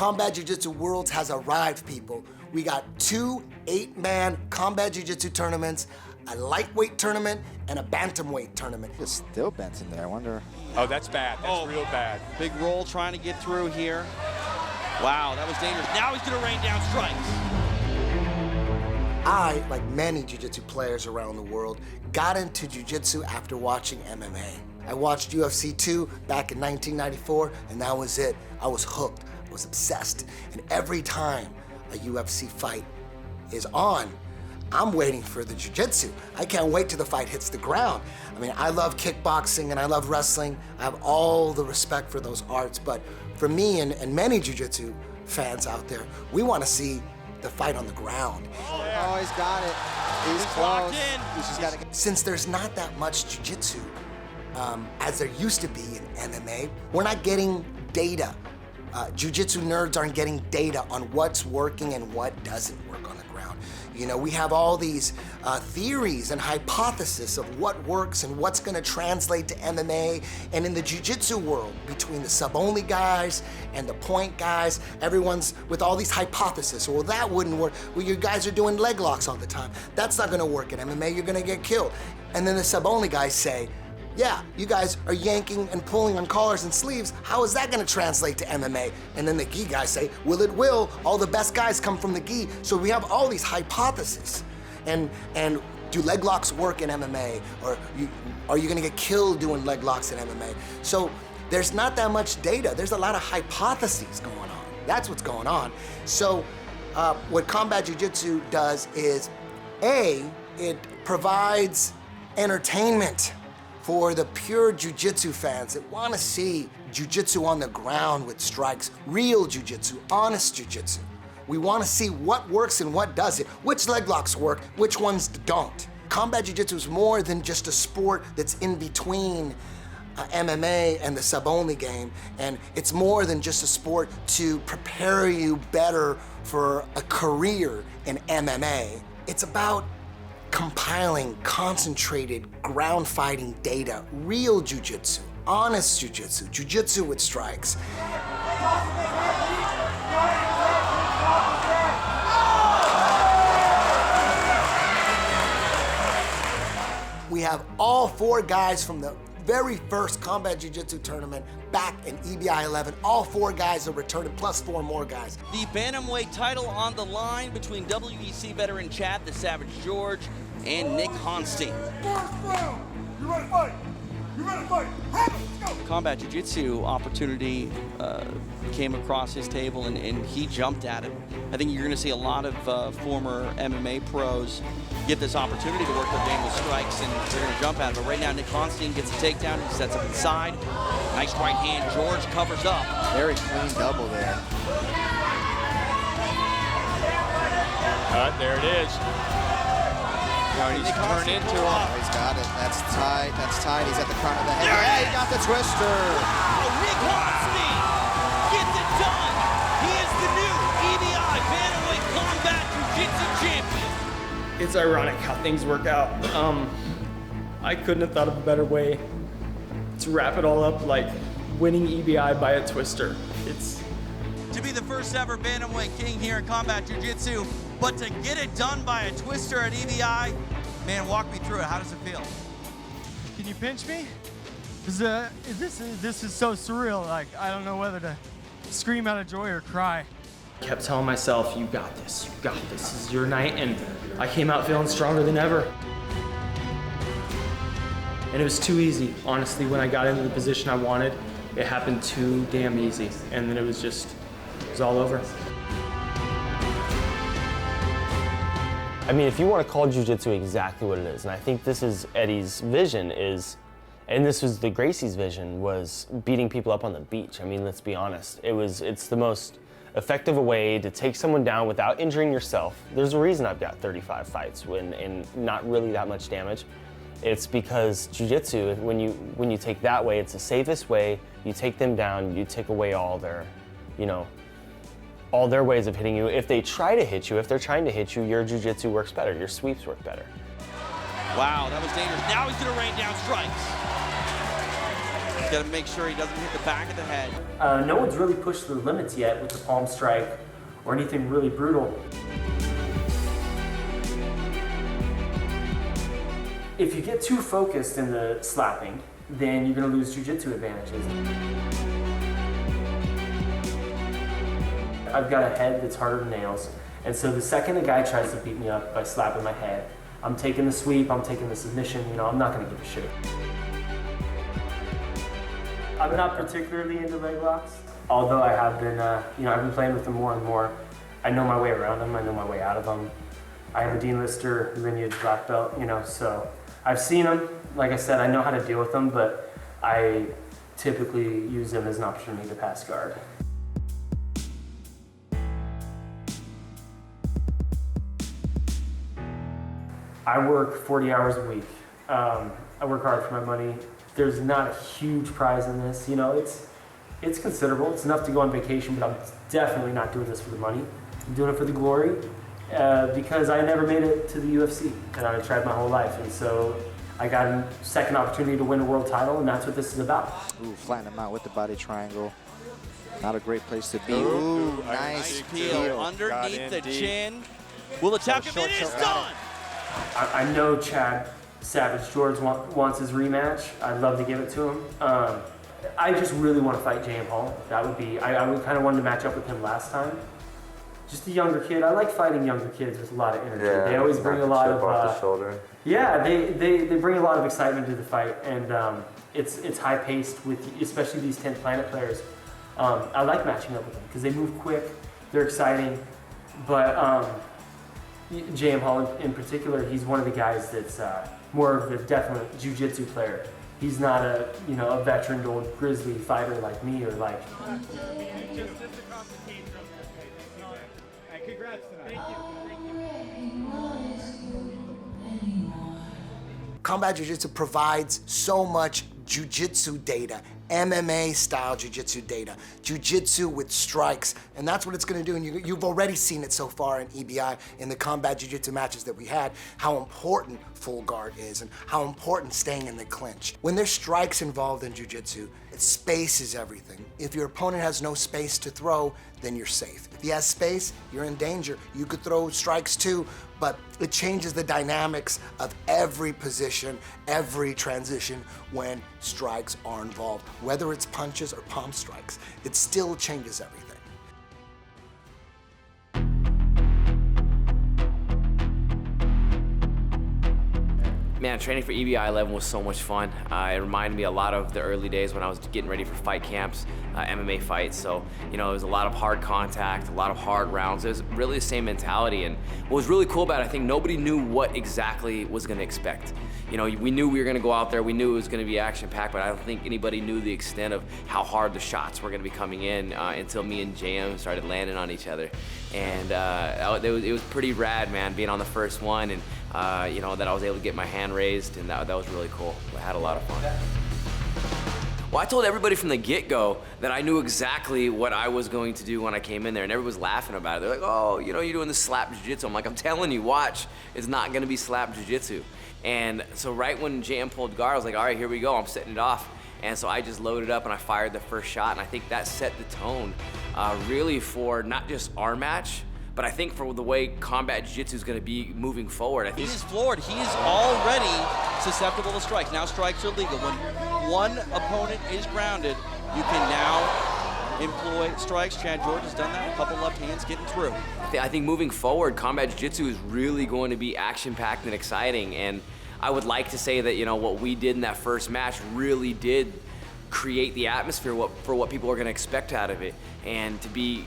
Combat Jiu-Jitsu Worlds has arrived, people. We got 2 8-man Combat Jiu-Jitsu tournaments, a lightweight tournament, and a bantamweight tournament. There's still Benson there, I wonder. Oh, that's bad. That's real bad. Big roll trying to get through here. Wow, that was dangerous. Now he's gonna rain down strikes. I, like many jiu-jitsu players around the world, got into jiu-jitsu after watching MMA. I watched UFC 2 back in 1994, and that was it. I was hooked, I was obsessed. And every time a UFC fight is on, I'm waiting for the jiu-jitsu. I can't wait till the fight hits the ground. I mean, I love kickboxing and I love wrestling. I have all the respect for those arts, but for me and many jiu-jitsu fans out there, we want to see the fight on the ground. Oh, he's got it. He's close. He's just got to get... Since there's not that much jiu-jitsu as there used to be in MMA, we're not getting data. Jiu-jitsu nerds aren't getting data on what's working and what doesn't work on the ground. You know, we have all these theories and hypotheses of what works and what's gonna translate to MMA. And in the jiu-jitsu world, between the sub-only guys and the point guys, everyone's with all these hypotheses. Well, that wouldn't work. Well, you guys are doing leg locks all the time. That's not gonna work in MMA, you're gonna get killed. And then the sub-only guys say, yeah, you guys are yanking and pulling on collars and sleeves. How is that gonna translate to MMA? And then the gi guys say, well, it will. All the best guys come from the gi. So we have all these hypotheses. And do leg locks work in MMA? Or are you gonna get killed doing leg locks in MMA? So there's not that much data. There's a lot of hypotheses going on. That's what's going on. So what Combat Jiu-Jitsu does is, A, it provides entertainment for the pure jiu-jitsu fans that want to see jiu-jitsu on the ground with strikes, real jiu-jitsu, honest jiu-jitsu. We want to see what works and what doesn't, which leg locks work, which ones don't. Combat jiu-jitsu is more than just a sport that's in between MMA and the sub-only game, and it's more than just a sport to prepare you better for a career in MMA. It's about compiling concentrated ground fighting data, real jiu-jitsu, honest jiu-jitsu, jiu-jitsu with strikes. We have all 4 guys from the very first Combat Jiu-Jitsu tournament back in EBI 11. All 4 guys are returning, plus 4 more guys. The bantamweight title on the line between WEC veteran Chad the Savage George and Nick Honstein. You ready to fight? You ready to fight? Let's go! Combat Jiu-Jitsu opportunity came across his table and he jumped at it. I think you're going to see a lot of former MMA pros get this opportunity to work their game with strikes, and they're going to jump at it. But right now, Nick Honstein gets a takedown. He sets up inside. Nice right hand. George covers up. Very clean double there. There it is. He's turned into him. Oh, he's got it. That's tight. That's tight. He's at the front of the head. Yeah, he got the twister. Oh, Nick Honstein gets it done. He is the new EBI Bantamweight Combat Jiu-Jitsu champion. It's ironic how things work out. I couldn't have thought of a better way to wrap it all up, like winning EBI by a twister. It's to be the first ever Bantamweight King here in Combat Jiu-Jitsu, but to get it done by a twister at EBI, man, walk me through it. How does it feel? Can you pinch me? This is so surreal. Like, I don't know whether to scream out of joy or cry. kept telling myself, you got this, this is your night, and I came out feeling stronger than ever. And it was too easy. Honestly, when I got into the position I wanted, it happened too damn easy. And then it was all over. I mean, if you want to call jiu-jitsu exactly what it is, and I think this is Eddie's vision and this was the Gracie's vision, was beating people up on the beach. I mean, let's be honest. It's the most effective way to take someone down without injuring yourself. There's a reason I've got 35 fights and not really that much damage. It's because jiu-jitsu, when you take that way, it's the safest way. You take them down, you take away all their, all their ways of hitting you. If they try to hit you, if they're trying to hit you, your jiu-jitsu works better, your sweeps work better. Wow, that was dangerous. Now he's gonna rain down strikes. Got to make sure he doesn't hit the back of the head. No one's really pushed the limits yet with the palm strike or anything really brutal. If you get too focused in the slapping, then you're going to lose jiu-jitsu advantages. I've got a head that's harder than nails, and so the second a guy tries to beat me up by slapping my head, I'm taking the sweep, I'm taking the submission, you know, I'm not going to give a shit. I'm not particularly into leg locks, although I have been, you know, I've been playing with them more and more. I know my way around them, I know my way out of them. I have a Dean Lister lineage black belt, you know, so I've seen them. Like I said, I know how to deal with them, but I typically use them as an opportunity to pass guard. I work 40 hours a week. I work hard for my money. There's not a huge prize in this, you know, it's considerable. It's enough to go on vacation, but I'm definitely not doing this for the money. I'm doing it for the glory because I never made it to the UFC, and I tried my whole life, and so I got a second opportunity to win a world title, and that's what this is about. Ooh, flatten him out with the body triangle. Not a great place to be. Ooh, nice peel underneath the chin. Will the tap come in? It's done! I know Chad Savage George wants his rematch. I'd love to give it to him. I just really want to fight J.M. Holland. That would be, I kind of wanted to match up with him last time. Just a younger kid. I like fighting younger kids with a lot of energy. Yeah, they always bring a lot of, off the shoulder. Yeah, they bring a lot of excitement to the fight, and it's high paced with especially these 10 Planet players. I like matching up with them because they move quick, they're exciting, but J.M. Holland in particular, he's one of the guys that's more of a definite jiu-jitsu player. He's not a, you know, a veteran old grizzly fighter like me or like. Congrats tonight. Combat Jiu-Jitsu provides so much Jiu-Jitsu data, MMA style Jiu-Jitsu data, Jiu-Jitsu with strikes, and that's what it's gonna do, and you've already seen it so far in EBI, in the Combat Jiu-Jitsu matches that we had, how important full guard is and how important staying in the clinch. When there's strikes involved in Jiu-Jitsu, space is everything. If your opponent has no space to throw, then you're safe. If he has space, you're in danger. You could throw strikes too, but it changes the dynamics of every position, every transition when strikes are involved. Whether it's punches or palm strikes, it still changes everything. Man, training for EBI 11 was so much fun. It reminded me a lot of the early days when I was getting ready for fight camps, MMA fights. So, you know, it was a lot of hard contact, a lot of hard rounds. It was really the same mentality. And what was really cool about it, I think nobody knew what exactly was gonna expect. You know, we knew we were gonna go out there, we knew it was gonna be action-packed, but I don't think anybody knew the extent of how hard the shots were gonna be coming in until me and JM started landing on each other. And it was pretty rad, man, being on the first one, and you know, that I was able to get my hand raised, and that was really cool. I had a lot of fun. Well, I told everybody from the get-go that I knew exactly what I was going to do when I came in there, and everybody was laughing about it. They're like, oh, you know, you're doing the slap jiu-jitsu. I'm like, I'm telling you, watch, it's not gonna be slap jiu-jitsu. And so right when JM pulled guard, I was like, all right, here we go, I'm setting it off. And so I just loaded up and I fired the first shot, and I think that set the tone really for not just our match, but I think for the way Combat Jiu-Jitsu is going to be moving forward. I think He's floored. He is already susceptible to strikes. Now strikes are legal. When one opponent is grounded, you can now employ strikes. Chad George has done that. A couple left hands getting through. I think moving forward, Combat Jiu-Jitsu is really going to be action-packed and exciting. And I would like to say that, you know, what we did in that first match really did create the atmosphere for what people are going to expect out of it. And to be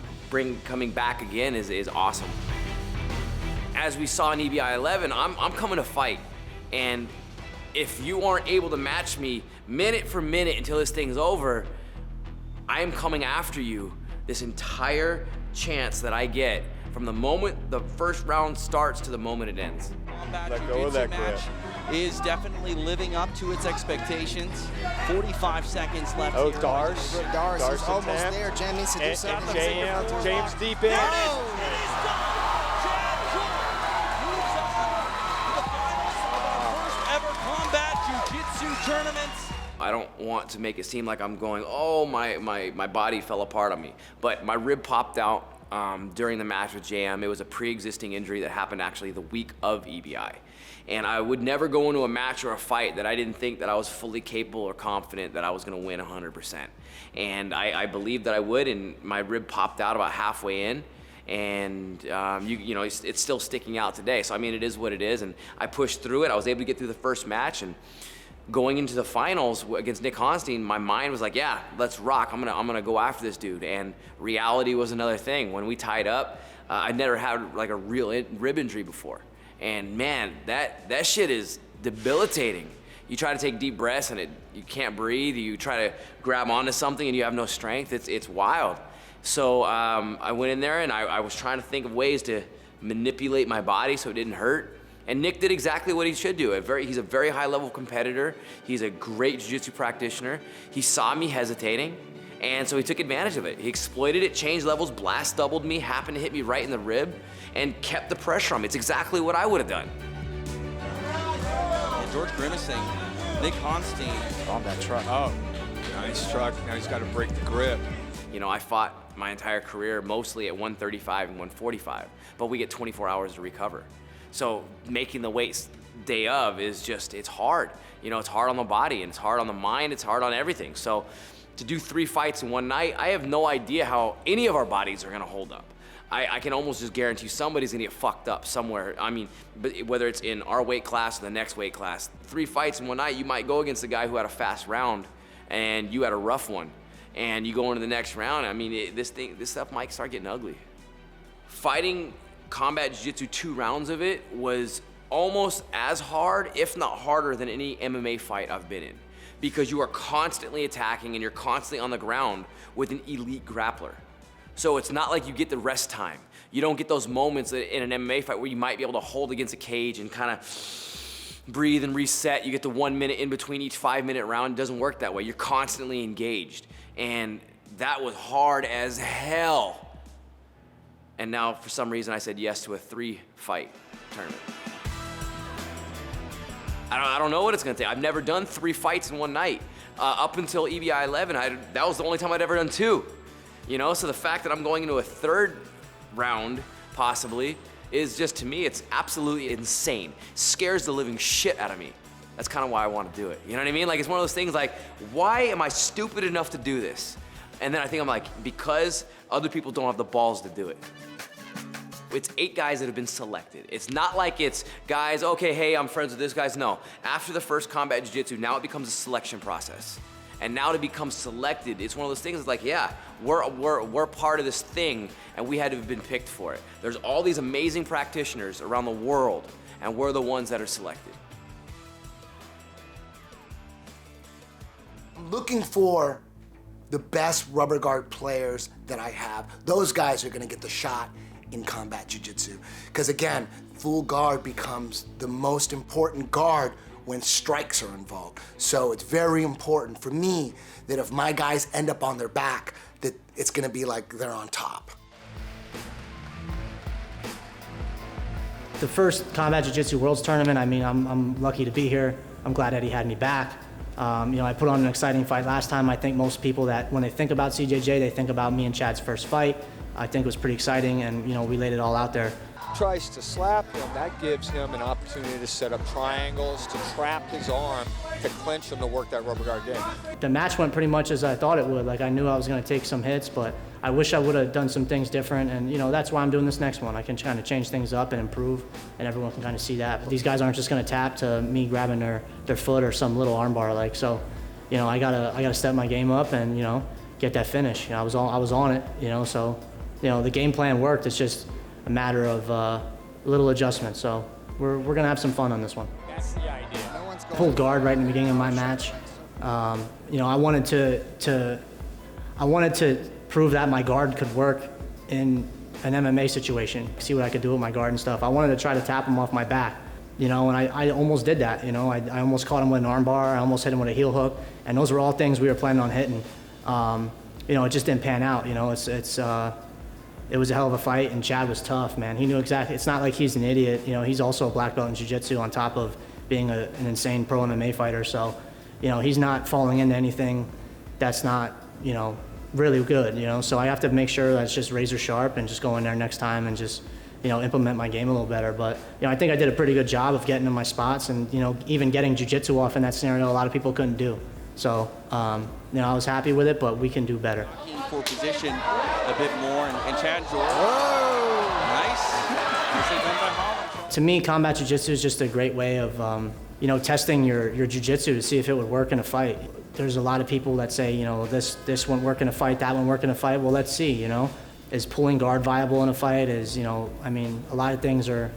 coming back again is awesome. As we saw in EBI 11, I'm coming to fight. And if you aren't able to match me minute for minute until this thing's over, I am coming after you this entire chance that I get from the moment the first round starts to the moment it ends. Combat Jiu-Jitsu match is definitely living up to its expectations. 45 seconds left here. Dars is almost there. Jen needs to do something. James deep in. It is done! Chad George moves on to the finals of our first ever Combat Jiu-Jitsu tournament. I don't want to make it seem like I'm going, oh, my body fell apart on me. But my rib popped out during the match with JM. It was a pre-existing injury that happened actually the week of EBI. And I would never go into a match or a fight that I didn't think that I was fully capable or confident that I was gonna win 100%. And I believed that I would, and my rib popped out about halfway in. And you know, it's still sticking out today. So I mean, it is what it is, and I pushed through it. I was able to get through the first match, and going into the finals against Nick Honstein, my mind was like, yeah, let's rock. I'm gonna go after this dude. And reality was another thing. When we tied up, I'd never had like a real rib injury before, and man, that shit is debilitating. You try to take deep breaths and you can't breathe. You try to grab onto something and you have no strength. It's wild. So I went in there and I was trying to think of ways to manipulate my body so it didn't hurt. And Nick did exactly what he should do. He's a very high level competitor. He's a great jiu-jitsu practitioner. He saw me hesitating, and so he took advantage of it. He exploited it, changed levels, blast doubled me, happened to hit me right in the rib, and kept the pressure on me. It's exactly what I would have done. And George grimacing, Nick Honstein On that truck. Oh, nice truck. Now he's got to break the grip. You know, I fought my entire career mostly at 135 and 145, but we get 24 hours to recover. So making the weights day of is just, it's hard. You know, it's hard on the body, and it's hard on the mind, it's hard on everything. So to do 3 fights in one night, I have no idea how any of our bodies are gonna hold up. I can almost just guarantee somebody's gonna get fucked up somewhere. I mean, but whether it's in our weight class or the next weight class, 3 fights in one night, you might go against a guy who had a fast round and you had a rough one. And you go into the next round, I mean, this stuff might start getting ugly. Fighting Combat Jiu-Jitsu, 2 rounds of it was almost as hard, if not harder, than any MMA fight I've been in. Because you are constantly attacking and you're constantly on the ground with an elite grappler. So it's not like you get the rest time. You don't get those moments in an MMA fight where you might be able to hold against a cage and kind of breathe and reset. You get the 1 minute in between each 5-minute round. It doesn't work that way. You're constantly engaged. And that was hard as hell. And now, for some reason, I said yes to a 3-fight tournament. I don't know what it's gonna take. I've never done 3 fights in one night. Up until EBI 11, that was the only time I'd ever done 2. You know, so the fact that I'm going into a 3rd round, possibly, is just, to me, it's absolutely insane. Scares the living shit out of me. That's kind of why I want to do it. You know what I mean? Like, it's one of those things like, why am I stupid enough to do this? And then I think I'm like, because other people don't have the balls to do it. It's 8 guys that have been selected. It's not like it's guys, okay, hey, I'm friends with this guys. No, after the first Combat Jiu-Jitsu, now it becomes a selection process. And now to become selected, it's one of those things that's like, yeah, we're part of this thing, and we had to have been picked for it. There's all these amazing practitioners around the world, and we're the ones that are selected. I'm looking for the best rubber guard players that I have. Those guys are gonna get the shot in Combat Jiu-Jitsu. Because again, full guard becomes the most important guard when strikes are involved. So it's very important for me that if my guys end up on their back, that it's gonna be like they're on top. The first Combat Jiu-Jitsu Worlds tournament, I mean, I'm lucky to be here. I'm glad Eddie had me back. You know, I put on an exciting fight last time. I think most people that, when they think about CJJ, they think about me and Chad's first fight. I think it was pretty exciting, and, you know, we laid it all out there. Tries to slap him, that gives him an opportunity to set up triangles, to trap his arm, to clinch him, to work that rubber guard game. The match went pretty much as I thought it would. Like, I knew I was going to take some hits, but I wish I would have done some things different, and, you know, that's why I'm doing this next one. I can kind of change things up and improve, and everyone can kind of see that. But these guys aren't just going to tap to me grabbing their foot or some little armbar, like, so, you know, I gotta step my game up and, you know, get that finish. You know, I was on it, you know, so, you know, the game plan worked. It's just a matter of little adjustments. So we're gonna have some fun on this one. That's the idea. Pulled guard right in the beginning of my match. You know, I wanted to prove that my guard could work in an MMA situation. See what I could do with my guard and stuff. I wanted to try to tap him off my back. You know, and I almost did that. You know, I almost caught him with an arm bar. I almost hit him with a heel hook, and those were all things we were planning on hitting. You know, it just didn't pan out. You know, it was a hell of a fight, and Chad was tough, man. He knew exactly. It's not like he's an idiot. You know, he's also a black belt in jiu-jitsu on top of being an insane pro MMA fighter. So, you know, he's not falling into anything that's not, you know, really good, you know. So I have to make sure that's just razor sharp and just go in there next time and just, you know, implement my game a little better. But, you know, I think I did a pretty good job of getting in my spots and, you know, even getting jiu-jitsu off in that scenario, a lot of people couldn't do. So, you know, I was happy with it, but we can do better. For position a bit more, and Chad George. Nice. Nicely done by Holland. To me, combat jiu-jitsu is just a great way of, you know, testing your jiu-jitsu to see if it would work in a fight. There's a lot of people that say, you know, this won't work in a fight, that won't work in a fight. Well, let's see, you know. Is pulling guard viable in a fight? Is, you know, I mean, a lot of things are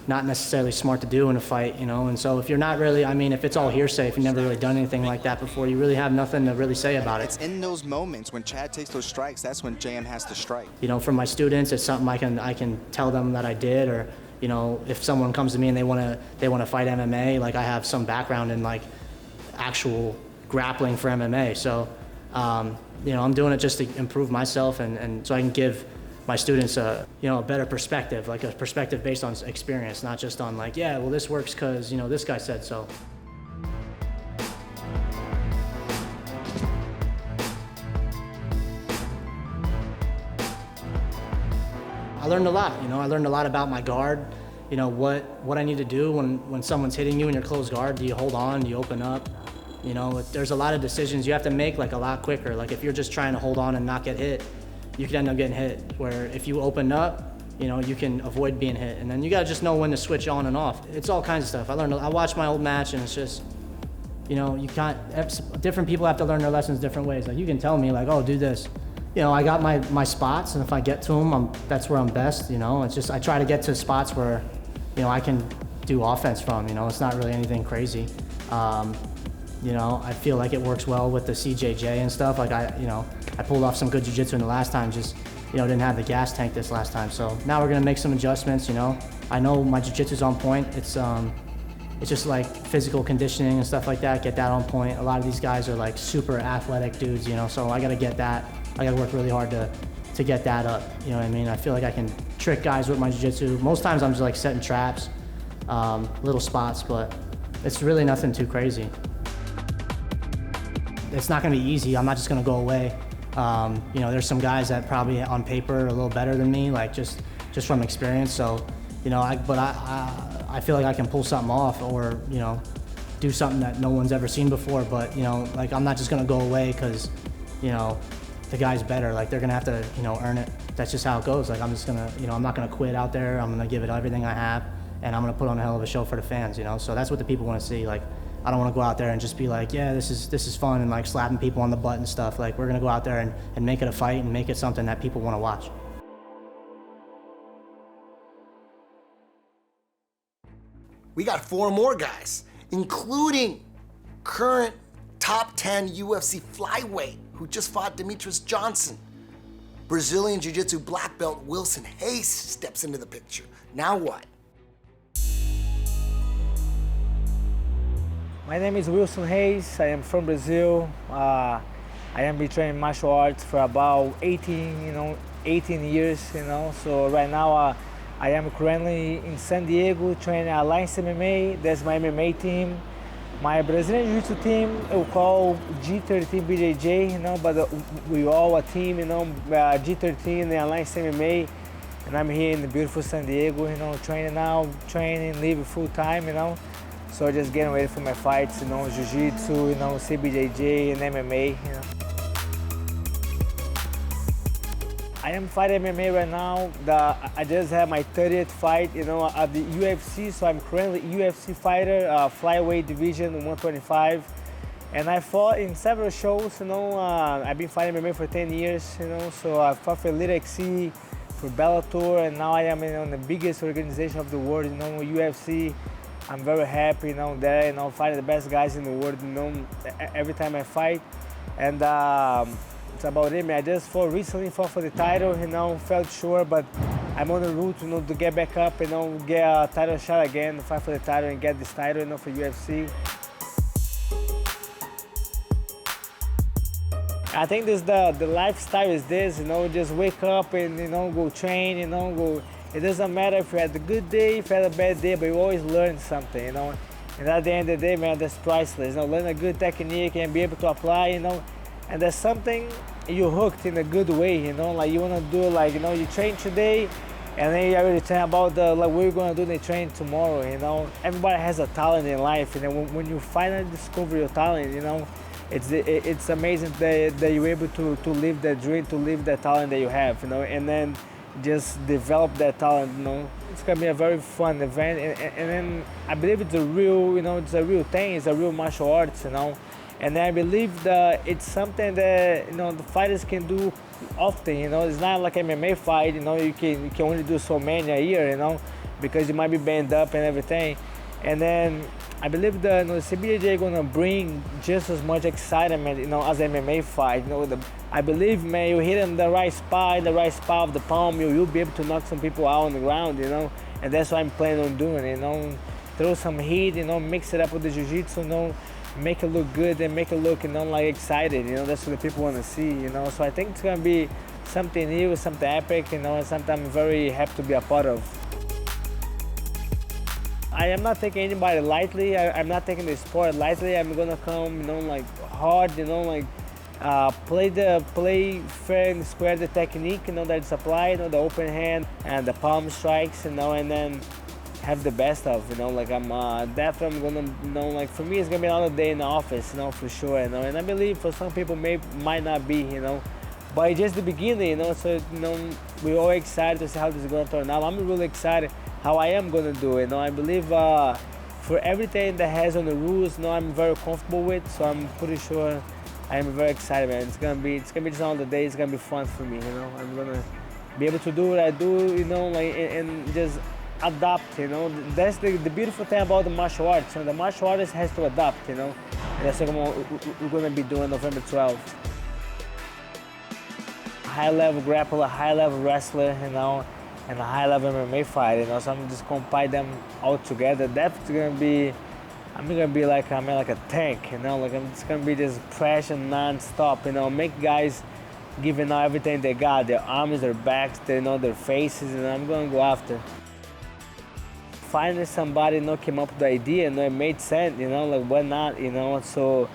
not necessarily smart to do in a fight, you know. And so if you're not really, I mean, if it's all hearsay, if you've never really done anything like that before, you really have nothing to really say about it. It's in those moments when Chad takes those strikes, that's when JM has to strike. You know, for my students, it's something I can tell them that I did, or, you know, if someone comes to me and they want to fight MMA, like I have some background in like actual grappling for MMA. So, you know, I'm doing it just to improve myself and so I can give my students a, you know, a better perspective, like a perspective based on experience, not just on like, yeah, well, this works because, you know, this guy said so. I learned a lot, you know, I learned a lot about my guard, you know, what I need to do when someone's hitting you in your closed guard. Do you hold on? Do you open up? You know, there's a lot of decisions you have to make like a lot quicker. Like if you're just trying to hold on and not get hit, you could end up getting hit. Where if you open up, you know, you can avoid being hit. And then you gotta just know when to switch on and off. It's all kinds of stuff. I watched my old match and it's just, you know, you can't, different people have to learn their lessons different ways. Like you can tell me like, oh, do this. You know, I got my spots, and if I get to them, that's where I'm best, you know. It's just, I try to get to spots where, you know, I can do offense from, you know. It's not really anything crazy. You know, I feel like it works well with the CJJ and stuff. Like I pulled off some good jiu-jitsu in the last time, just, you know, didn't have the gas tank this last time. So now we're gonna make some adjustments, you know. I know my jiu-jitsu's on point. It's just like physical conditioning and stuff like that, get that on point. A lot of these guys are like super athletic dudes, you know, so I gotta get that. I gotta work really hard to get that up, you know what I mean? I feel like I can trick guys with my jiu-jitsu. Most times I'm just like setting traps, little spots, but it's really nothing too crazy. It's not gonna be easy. I'm not just gonna go away. You know, there's some guys that probably on paper are a little better than me, like just from experience. So, you know, I feel like I can pull something off, or, you know, do something that no one's ever seen before. But, you know, like I'm not just gonna go away because, you know, the guy's better. Like they're gonna have to, you know, earn it. That's just how it goes. Like I'm just gonna, you know, I'm not gonna quit out there. I'm gonna give it everything I have, and I'm gonna put on a hell of a show for the fans, you know. So that's what the people want to see. Like, I don't want to go out there and just be like, yeah, this is fun, and like slapping people on the butt and stuff. Like we're gonna go out there and make it a fight and make it something that people want to watch. We got 4 more guys, including current top 10 UFC flyweight who just fought Demetrius Johnson. Brazilian Jiu-Jitsu black belt Wilson Reis steps into the picture. Now what? My name is Wilson Reis. I am from Brazil. I am been training martial arts for about 18 years, you know. So right now I am currently in San Diego training Alliance MMA. That's my MMA team. My Brazilian Jiu-Jitsu team, we call G13 BJJ, you know, but we all a team, you know, G13 and Alliance MMA. And I'm here in the beautiful San Diego, you know, training, living full time, you know. So just getting ready for my fights, you know, Jiu-Jitsu, you know, CBJJ and MMA, you know. I am fighting MMA right now. I just had my 30th fight, you know, at the UFC. So I'm currently UFC fighter, flyweight division 125. And I fought in several shows, you know. I've been fighting MMA for 10 years, you know. So I fought for Elite XC, for Bellator, and now I am in the biggest organization of the world, you know, UFC. I'm very happy, you know, there, you know, fighting the best guys in the world, you know, every time I fight. And it's about it, man. I just recently fought for the title, you know, felt sure, but I'm on the route, you know, to get back up, you know, get a title shot again, fight for the title and get this title, you know, for UFC. I think the lifestyle is this, you know, just wake up and, you know, go train, you know, go. It doesn't matter if you had a good day, if you had a bad day, but you always learn something, you know. And at the end of the day, man, that's priceless. You know, learn a good technique and be able to apply, you know, and there's something you're hooked in a good way, you know, like you want to do, like, you know, you train today, and then you already tell about like what you're going to do in the train tomorrow, you know. Everybody has a talent in life, and then when you finally discover your talent, you know, it's amazing that you're able to live that dream, to live that talent that you have, you know, and then just develop that talent, you know. It's gonna be a very fun event, and then I believe it's a real, you know, it's a real thing, it's a real martial arts, you know. And I believe that it's something that, you know, the fighters can do often, you know. It's not like MMA fight, you know, you can only do so many a year, you know, because you might be banged up and everything. And then I believe that, you know, the CBJJ is gonna bring just as much excitement, you know, as MMA fight. You know, I believe, man, you hit in the right spot of the palm, you'll be able to knock some people out on the ground, you know. And that's what I'm planning on doing, you know. Throw some heat, you know, mix it up with the jiu-jitsu, you know, make it look good and make it look, you know, like excited, you know. That's what the people want to see, you know. So I think it's gonna be something new, something epic, you know, and something I'm very happy to be a part of. I am not taking anybody lightly. I'm not taking the sport lightly. I'm gonna come, you know, like hard, you know, like play fair and square the technique, you know, that's applied, you know, the open hand and the palm strikes, you know, and then have the best of, you know, like I'm definitely gonna, you know, like for me it's gonna be another day in the office, you know, for sure, you know, and I believe for some people might not be, you know, but it's just the beginning, you know, so, you know, we're all excited to see how this is gonna turn out. I'm really excited how I am gonna do it, you know. I believe for everything that has on the rules, you know, I'm very comfortable with, so I'm pretty sure I am very excited, man. It's gonna be just another day. It's gonna be fun for me, you know. I'm gonna be able to do what I do, you know, like and just adapt, you know. That's the beautiful thing about the martial arts. You know, the martial artist has to adapt, you know. And that's what we're gonna be doing November 12th. High-level grappler, high-level wrestler, you know, and a high-level MMA fighter, you know. So I'm just compile them all together. That's gonna be. I'm gonna be like a tank, you know. Like I'm just gonna be just pressure non-stop, you know. Make guys giving out everything they got, their arms, their backs, you know, their faces, and I'm gonna go after. Finally, somebody, you know, came up with the idea, you know, it made sense, you know, like why not, you know. So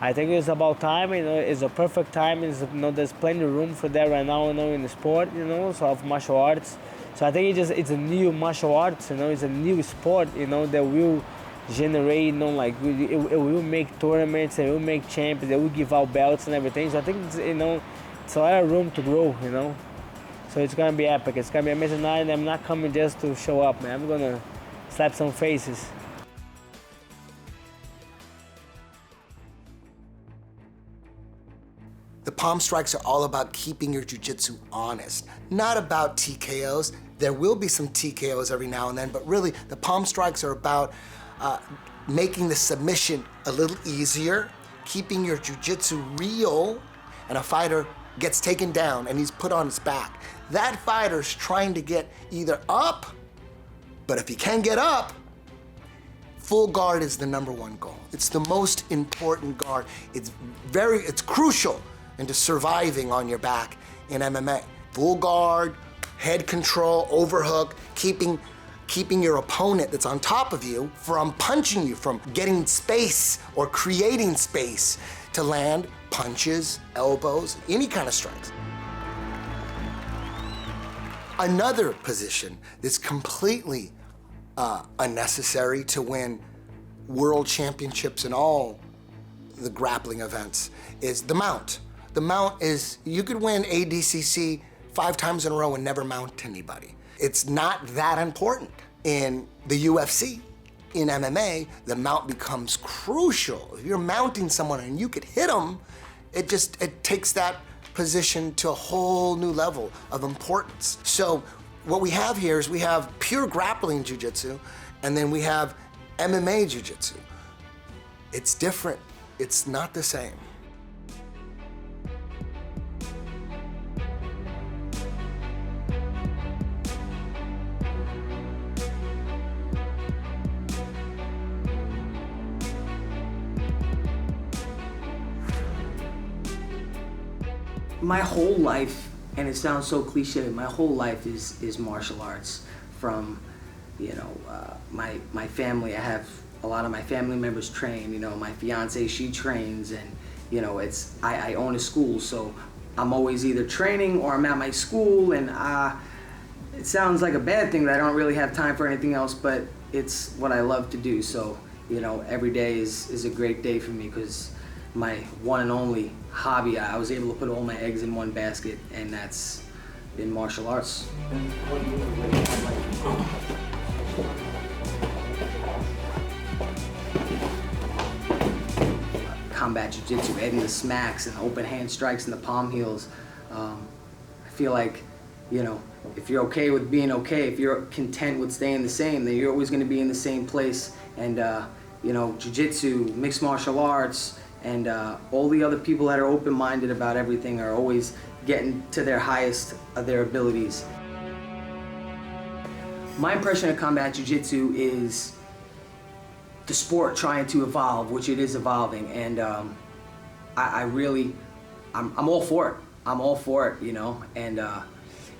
I think it's about time, you know. It's a perfect time. It's, you know, there's plenty of room for that right now, you know, in the sport, you know, so of martial arts. So I think it's a new martial arts, you know. It's a new sport, you know, that will generate, you know, like it will make tournaments, it will make champions, it will give out belts and everything. So I think it's, you know, it's a lot of room to grow, you know. So it's gonna be epic. It's gonna be amazing night, and I'm not coming just to show up, man. I'm gonna slap some faces. The palm strikes are all about keeping your jiu-jitsu honest, not about TKOs. There will be some TKOs every now and then, but really the palm strikes are about making the submission a little easier, keeping your jiu-jitsu real, and a fighter gets taken down and he's put on his back. That fighter's trying to get either up, but if he can get up, full guard is the #1 goal. It's the most important guard. It's crucial into surviving on your back in MMA. Full guard, head control, overhook, keeping your opponent that's on top of you from punching you, from getting space or creating space to land punches, elbows, any kind of strikes. Another position that's completely unnecessary to win world championships in all the grappling events is the mount. The mount is, you could win ADCC 5 times in a row and never mount anybody. It's not that important. In the UFC, in MMA, the mount becomes crucial. If you're mounting someone and you could hit them, it takes that position to a whole new level of importance. So what we have here is we have pure grappling jiu-jitsu, and then we have MMA jiu-jitsu. It's different. It's not the same. My whole life, and it sounds so cliche, my whole life is martial arts. From, you know, my family, I have a lot of my family members train. You know, my fiance, she trains, and you know, I own a school, so I'm always either training or I'm at my school, and it sounds like a bad thing that I don't really have time for anything else, but it's what I love to do. So, you know, every day is a great day for me, because my one and only hobby, I was able to put all my eggs in one basket, and that's in martial arts. Combat Jiu-Jitsu, adding the smacks and the open hand strikes and the palm heels. I feel like, you know, if you're okay with being okay, if you're content with staying the same, then you're always going to be in the same place. And, you know, Jiu-Jitsu, mixed martial arts, and all the other people that are open-minded about everything are always getting to their highest of their abilities. My impression of Combat Jiu-Jitsu is the sport trying to evolve, which it is evolving, and I'm all for it. I'm all for it, you know, and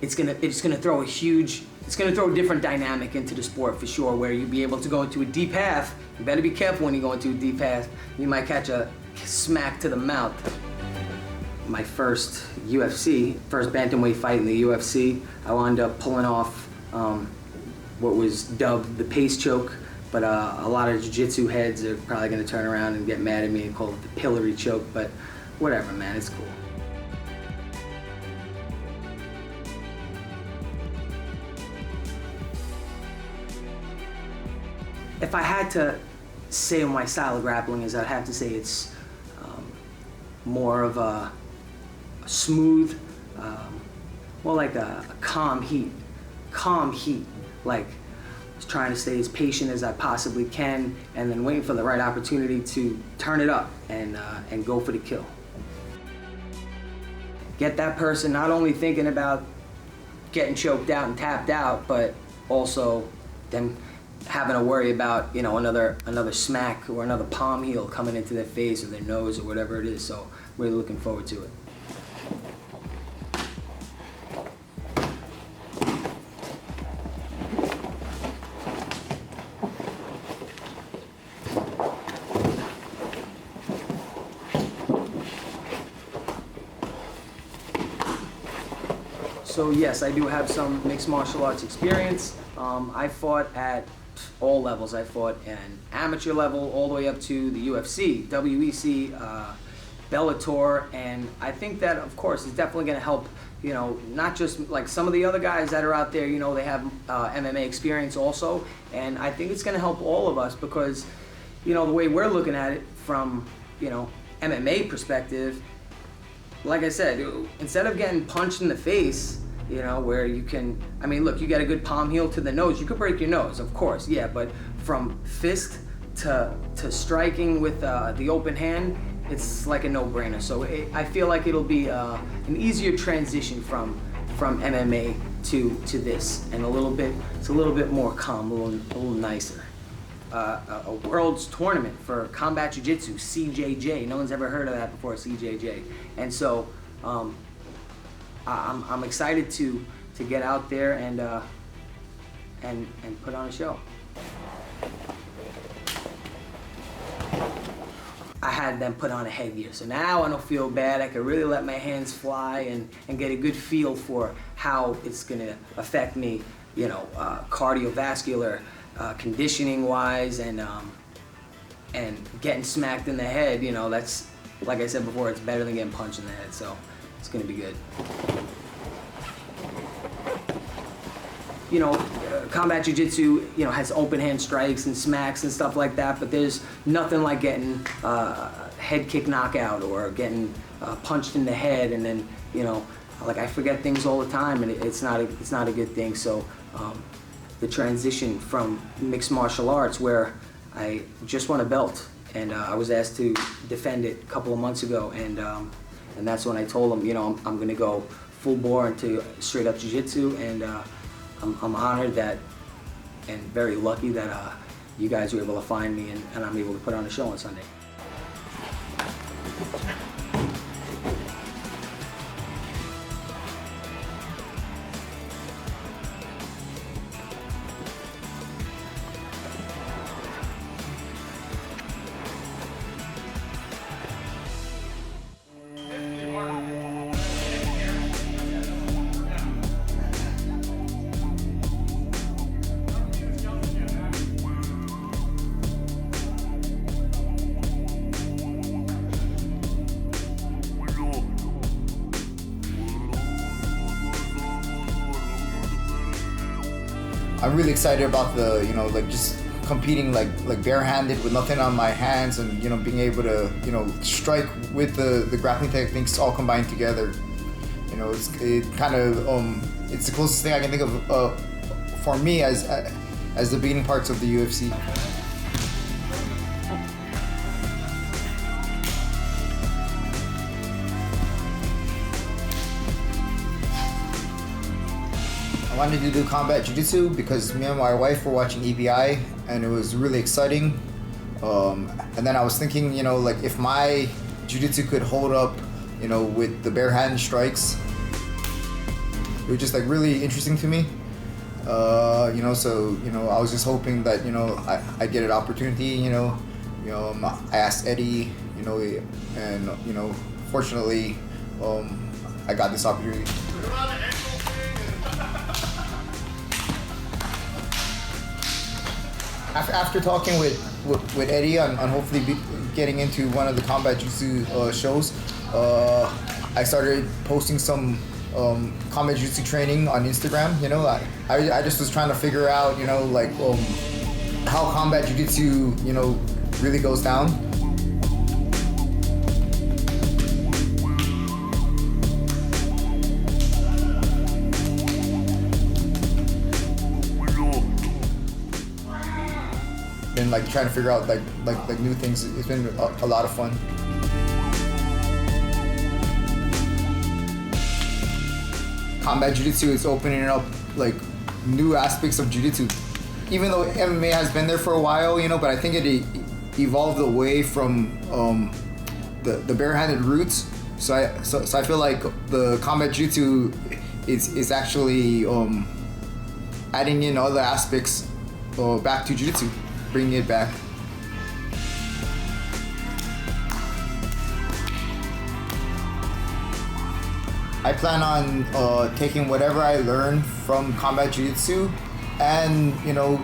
it's gonna throw a different dynamic into the sport for sure, where you'll be able to go into a deep half. You better be careful when you go into a deep half. You might catch a smack to the mouth. My first bantamweight fight in the UFC, I wound up pulling off what was dubbed the pace choke. But a lot of jiu-jitsu heads are probably going to turn around and get mad at me and call it the pillory choke, but whatever, man, it's cool. If I had to say what my style of grappling is, I'd have to say it's more of a smooth, more like a calm heat, like trying to stay as patient as I possibly can, and then waiting for the right opportunity to turn it up and go for the kill. Get that person not only thinking about getting choked out and tapped out, but also them having to worry about, you know, another smack or another palm heel coming into their face or their nose or whatever it is. So really looking forward to it. So yes, I do have some mixed martial arts experience. I fought at all levels. I fought at amateur level all the way up to the UFC, WEC, Bellator, and I think that, of course, is definitely going to help, you know, not just like some of the other guys that are out there, you know, they have MMA experience also, and I think it's going to help all of us because, you know, the way we're looking at it from, you know, MMA perspective, like I said, instead of getting punched in the face, you know, where you can, I mean, look, you got a good palm heel to the nose, you could break your nose, of course, yeah, but from fist to striking with the open hand, it's like a no-brainer. So I feel like it'll be an easier transition from MMA to this, and it's a little bit more calm, a little nicer. A Worlds tournament for Combat Jiu-Jitsu, CJJ. No one's ever heard of that before, CJJ. And so I'm excited to get out there and put on a show. I had them put on a headgear, so now I don't feel bad. I can really let my hands fly and get a good feel for how it's gonna affect me, you know, cardiovascular, conditioning-wise, and getting smacked in the head. You know, that's, like I said before, it's better than getting punched in the head, so it's gonna be good. You know, Combat Jiu-Jitsu, you know, has open hand strikes and smacks and stuff like that, but there's nothing like getting head kick knockout or getting punched in the head, and then, you know, like I forget things all the time, and it's not a good thing. So the transition from mixed martial arts, where I just won a belt, and I was asked to defend it a couple of months ago, and that's when I told them, you know, I'm gonna go full bore into straight up jiu-jitsu, and I'm honored that and very lucky that you guys were able to find me, and I'm able to put on a show on Sunday. I'm really excited about the, you know, like just competing like barehanded with nothing on my hands, and, you know, being able to, you know, strike with the grappling techniques all combined together. You know, it's the closest thing I can think of for me as the beginning parts of the UFC. I wanted to do Combat Jiu-Jitsu because me and my wife were watching EBI and it was really exciting. And then I was thinking, you know, like if my Jiu-Jitsu could hold up, you know, with the bare-handed strikes, it was just like really interesting to me. You know, so, you know, I was just hoping that, you know, I get an opportunity, you know, I asked Eddie, you know, and, you know, fortunately, I got this opportunity. After talking with Eddie on hopefully getting into one of the Combat Jiu-Jitsu shows, I started posting some Combat Jiu-Jitsu training on Instagram. You know, I just was trying to figure out, you know, like how Combat Jiu-Jitsu, you know, really goes down. Been like trying to figure out like new things. It's been a lot of fun. Combat Jiu-Jitsu is opening up like new aspects of Jiu-Jitsu. Even though MMA has been there for a while, you know, but I think it evolved away from the barehanded roots. So I feel like the Combat Jiu-Jitsu is actually adding in other aspects back to Jiu-Jitsu. Bringing it back. I plan on taking whatever I learn from Combat Jiu-Jitsu, and you know,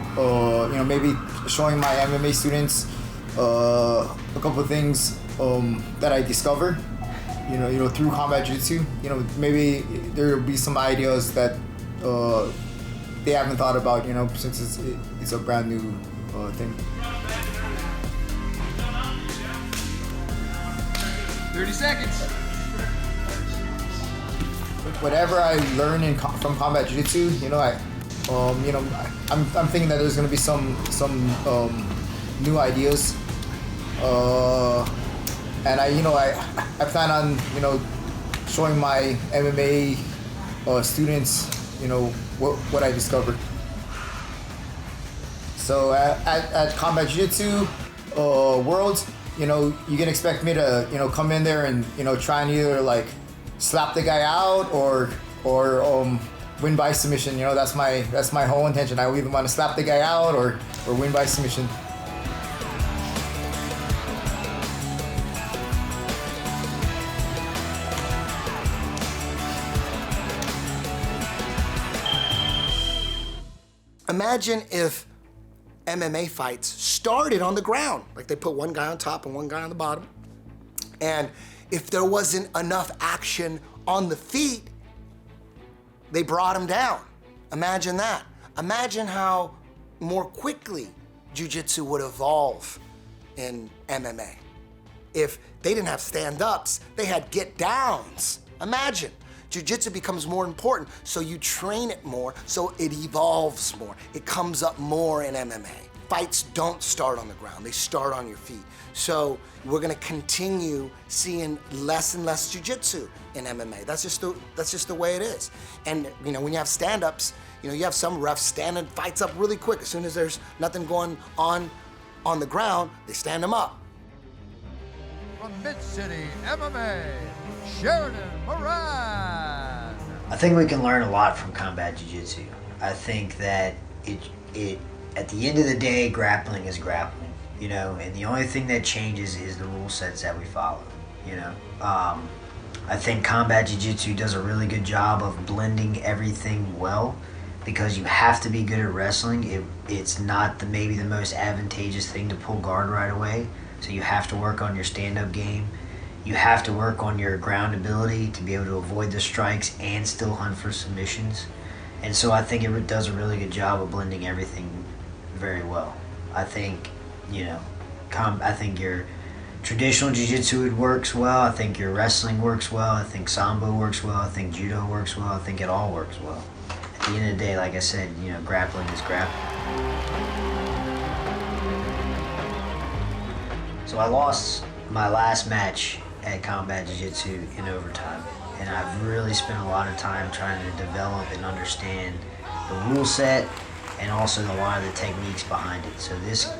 maybe showing my MMA students a couple of things that I discover, you know, through Combat Jiu-Jitsu. You know, maybe there will be some ideas that they haven't thought about, you know, since it's a brand new thing. 30 seconds. Whatever I learn from Combat Jiu-Jitsu, you know, I'm thinking that there's gonna be some new ideas, and I plan on, you know, showing my MMA students, you know, what I discovered. So at Combat Jiu-Jitsu Worlds, you know, you can expect me to, you know, come in there and, you know, try and either like slap the guy out or win by submission. You know, that's my whole intention. I either want to slap the guy out or win by submission. Imagine if MMA fights started on the ground. Like they put one guy on top and one guy on the bottom. And if there wasn't enough action on the feet, they brought him down. Imagine that. Imagine how more quickly Jiu-Jitsu would evolve in MMA. If they didn't have stand-ups, they had get-downs. Imagine. Jiu-Jitsu becomes more important, so you train it more, so it evolves more. It comes up more in MMA. Fights don't start on the ground, they start on your feet. So we're gonna continue seeing less and less Jiu-Jitsu in MMA. That's just the way it is. And you know, when you have stand-ups, you know, you have some refs standing fights up really quick. As soon as there's nothing going on the ground, they stand them up. From Mid-City MMA, Sheridan Moran. I think we can learn a lot from Combat Jiu-Jitsu. I think that it at the end of the day, grappling is grappling, you know, and the only thing that changes is the rule sets that we follow, you know. I think Combat Jiu-Jitsu does a really good job of blending everything well, because you have to be good at wrestling. It's not maybe the most advantageous thing to pull guard right away, so you have to work on your stand-up game. You have to work on your ground ability to be able to avoid the strikes and still hunt for submissions. And so I think it does a really good job of blending everything very well. I think, you know, I think your traditional jiu-jitsu works well. I think your wrestling works well. I think sambo works well. I think judo works well. I think it all works well. At the end of the day, like I said, you know, grappling is grappling. So I lost my last match at Combat Jiu-Jitsu in overtime, and I've really spent a lot of time trying to develop and understand the rule set and also a lot of the techniques behind it. So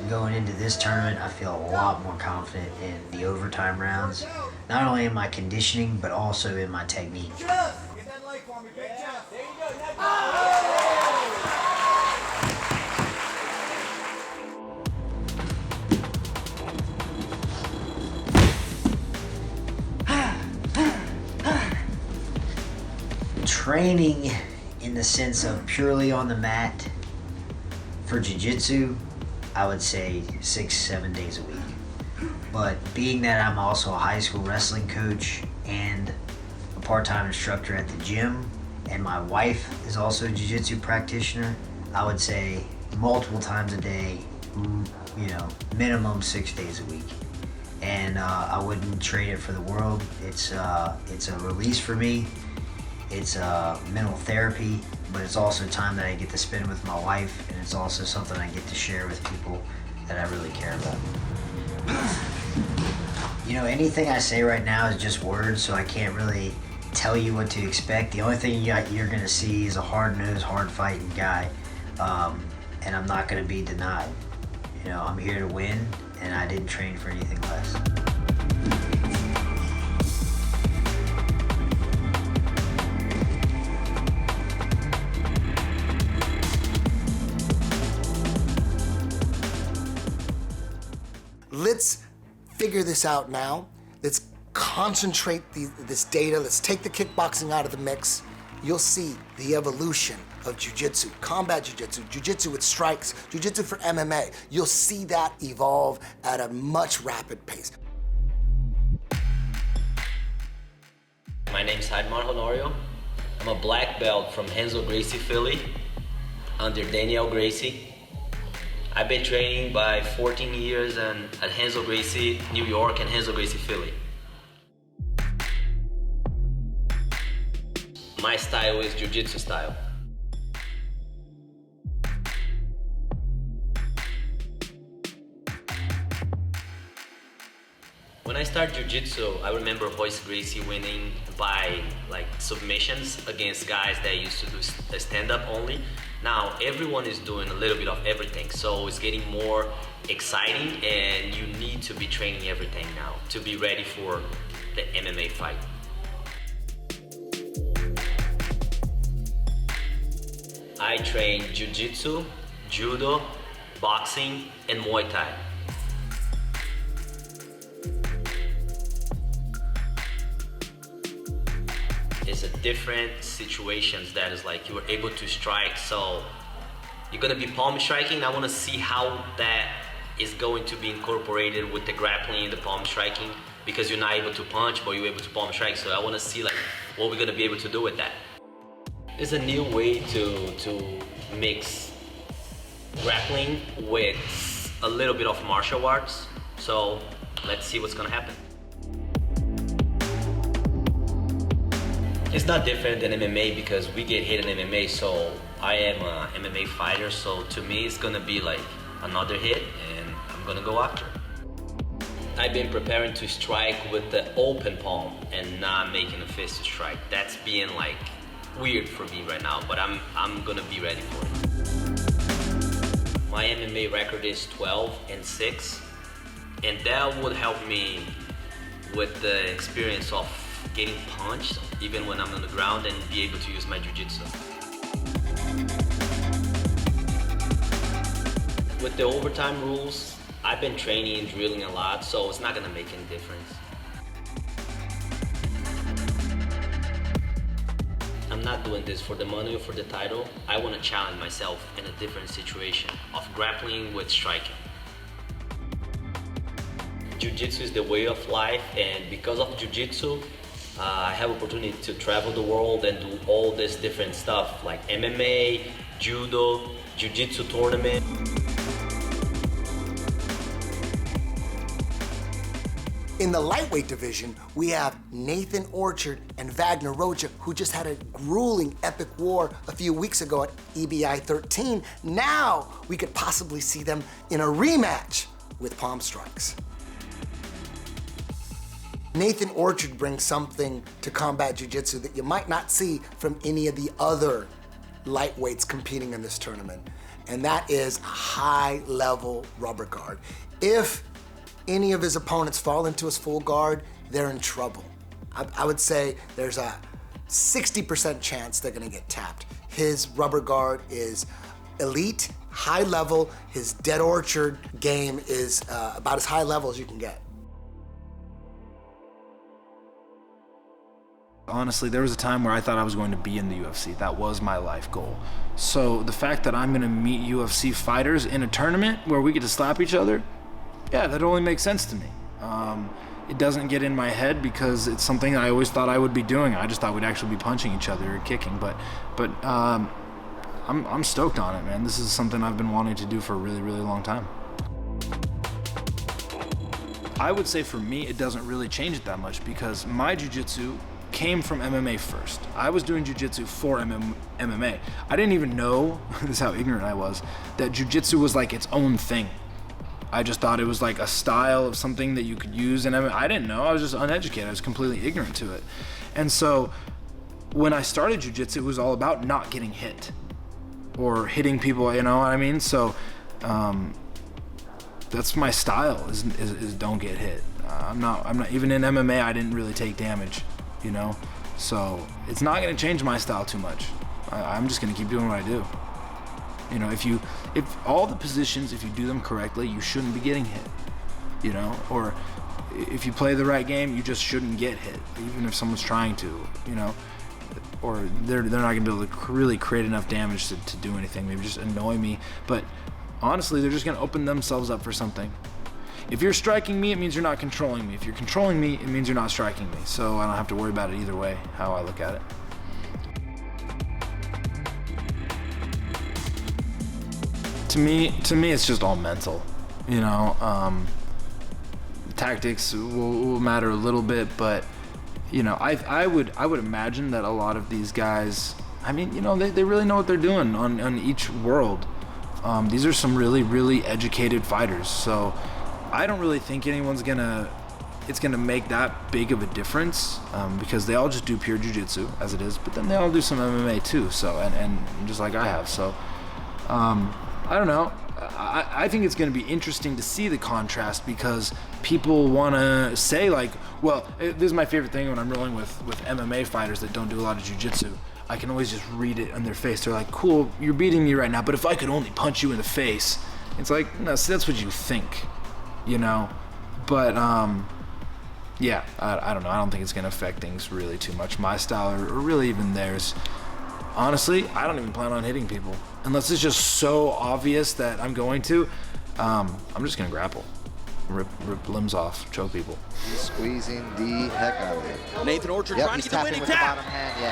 going into this tournament, I feel a lot more confident in the overtime rounds, not only in my conditioning, but also in my technique. Get that leg for me, big chest. There you go. Training in the sense of purely on the mat for jiu-jitsu, I would say 6-7 days a week. But being that I'm also a high school wrestling coach and a part-time instructor at the gym, and my wife is also a jiu-jitsu practitioner, I would say multiple times a day, you know, minimum 6 days a week. And I wouldn't trade it for the world. It's a release for me. It's mental therapy, but it's also time that I get to spend with my wife, and it's also something I get to share with people that I really care about. You know, anything I say right now is just words, so I can't really tell you what to expect. The only thing you're gonna see is a hard-nosed, hard-fighting guy, and I'm not gonna be denied. You know, I'm here to win, and I didn't train for anything less. Let's figure this out now. Let's concentrate this data. Let's take the kickboxing out of the mix. You'll see the evolution of jiu-jitsu, combat jiu-jitsu, jiu-jitsu with strikes, jiu-jitsu for MMA. You'll see that evolve at a much rapid pace. My name's Sidemar Honorio. I'm a black belt from Renzo Gracie, Philly, under Daniel Gracie. I've been training by 14 years and at Renzo Gracie, New York, and Renzo Gracie, Philly. My style is jiu-jitsu style. When I started jiu-jitsu, I remember Royce Gracie winning by like submissions against guys that used to do stand-up only. Now everyone is doing a little bit of everything, so it's getting more exciting, and you need to be training everything now to be ready for the MMA fight. I train jiu-jitsu, judo, boxing, and Muay Thai. It's a different situations that is like you were able to strike, so you're gonna be palm striking. I wanna see how that is going to be incorporated with the grappling and the palm striking, because you're not able to punch, but you're able to palm strike. So I wanna see like what we're gonna be able to do with that. It's a new way to mix grappling with a little bit of martial arts. So let's see what's gonna happen. It's not different than MMA because we get hit in MMA, so I am a MMA fighter, so to me it's gonna be like another hit and I'm gonna go after. I've been preparing to strike with the open palm and not making a fist to strike. That's being like weird for me right now, but I'm gonna be ready for it. My MMA record is 12-6, and that would help me with the experience of getting punched even when I'm on the ground and be able to use my jiu-jitsu. With the overtime rules, I've been training and drilling a lot, so it's not gonna make any difference. I'm not doing this for the money or for the title. I want to challenge myself in a different situation of grappling with striking. Jiu-jitsu is the way of life, and because of jiu-jitsu, I have opportunity to travel the world and do all this different stuff like MMA, judo, jiu-jitsu tournament. In the lightweight division, we have Nathan Orchard and Vagner Rocha, who just had a grueling epic war a few weeks ago at EBI 13. Now we could possibly see them in a rematch with Palm Strikes. Nathan Orchard brings something to Combat Jiu-Jitsu that you might not see from any of the other lightweights competing in this tournament, and that is a high-level rubber guard. If any of his opponents fall into his full guard, they're in trouble. I would say there's a 60% chance they're gonna get tapped. His rubber guard is elite, high level. His Dead Orchard game is about as high level as you can get. Honestly, there was a time where I thought I was going to be in the UFC. That was my life goal. So the fact that I'm gonna meet UFC fighters in a tournament where we get to slap each other, yeah, that only makes sense to me. It doesn't get in my head because it's something I always thought I would be doing. I just thought we'd actually be punching each other or kicking, but I'm stoked on it, man. This is something I've been wanting to do for a really, really long time. I would say for me, it doesn't really change it that much because my jiu-jitsu came from MMA first. I was doing jiu-jitsu for MMA. I didn't even know, this is how ignorant I was, that jiu-jitsu was like its own thing. I just thought it was like a style of something that you could use in MMA. I didn't know, I was just uneducated. I was completely ignorant to it. And so when I started jiu-jitsu, it was all about not getting hit or hitting people, you know what I mean? So that's my style, is don't get hit. I'm not, even in MMA, I didn't really take damage, you know? So it's not gonna change my style too much. I'm just gonna keep doing what I do. You know, if all the positions, if you do them correctly, you shouldn't be getting hit, you know? Or if you play the right game, you just shouldn't get hit, even if someone's trying to, you know? Or they're not gonna be able to really create enough damage to do anything, maybe just annoy me. But honestly, they're just gonna open themselves up for something. If you're striking me, it means you're not controlling me. If you're controlling me, it means you're not striking me. So I don't have to worry about it either way, how I look at it. To me, it's just all mental, you know. Tactics will matter a little bit, but you know, I would imagine that a lot of these guys, I mean, you know, they really know what they're doing on each world. These are some really, really educated fighters, so I don't really think it's gonna make that big of a difference, because they all just do pure jiu-jitsu as it is, but then they all do some MMA too, so and just like I have, so I don't know. I think it's going to be interesting to see the contrast because people want to say like, well, this is my favorite thing when I'm rolling with MMA fighters that don't do a lot of jiu-jitsu. I can always just read it on their face. They're like, cool, you're beating me right now, but if I could only punch you in the face. It's like, no, see, that's what you think, you know? But, yeah, I don't know. I don't think it's going to affect things really too much. My style or really even theirs. Honestly, I don't even plan on hitting people. Unless it's just so obvious that I'm going to, I'm just gonna grapple. Rip limbs off, choke people. He's squeezing the heck out of it. Nathan Orchard trying to get the winning tap.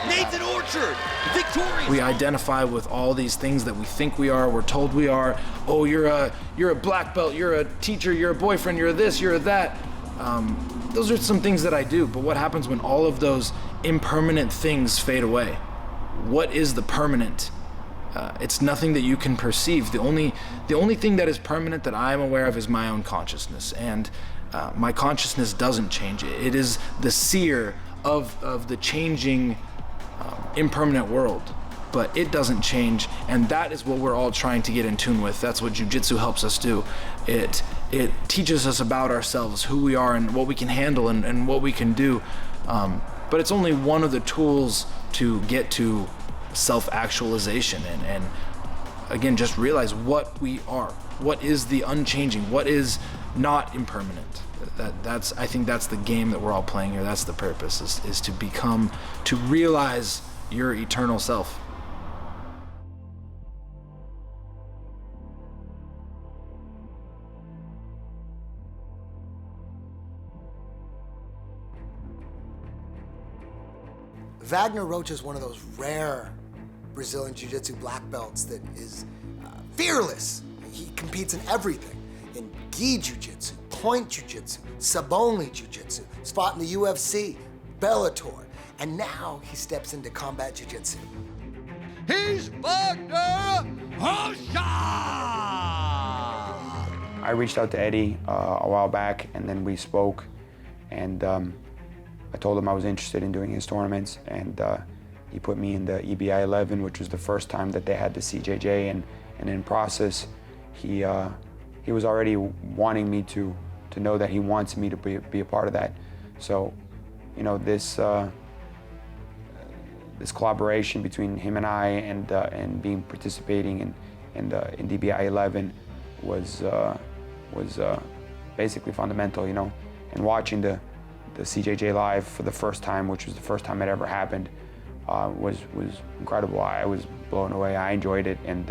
Nathan Orchard, victorious. We identify with all these things that we think we are, we're told we are. Oh, you're a black belt, you're a teacher, you're a boyfriend, you're a this, you're a that. Those are some things that I do, but what happens when all of those impermanent things fade away? What is the permanent? It's nothing that you can perceive. The only thing that is permanent that I am aware of is my own consciousness, and my consciousness doesn't change. It is the seer of the changing, impermanent world, but it doesn't change, and that is what we're all trying to get in tune with. That's what jiu-jitsu helps us do. It teaches us about ourselves, who we are, and what we can handle, and what we can do. But it's only one of the tools to get to self-actualization and again, just realize what we are, what is the unchanging, what is not impermanent. I think that's the game that we're all playing here. That's the purpose, is to realize your eternal self. Vagner Rocha is one of those rare Brazilian Jiu-Jitsu black belts that is fearless. He competes in everything, in gi Jiu-Jitsu, point Jiu-Jitsu, sub-only Jiu-Jitsu. He's fought in the UFC, Bellator, and now he steps into Combat Jiu-Jitsu. He's Vagner Rocha! I reached out to Eddie a while back, and then we spoke, and I told him I was interested in doing his tournaments, and he put me in the EBI 11, which was the first time that they had the CJJ, and in process, he was already wanting me to know that he wants me to be a part of that. So, you know, this collaboration between him and I, and being participating in DBI 11 was basically fundamental, you know. And watching the CJJ live for the first time, which was the first time it ever happened, was incredible. I was blown away. I enjoyed it, and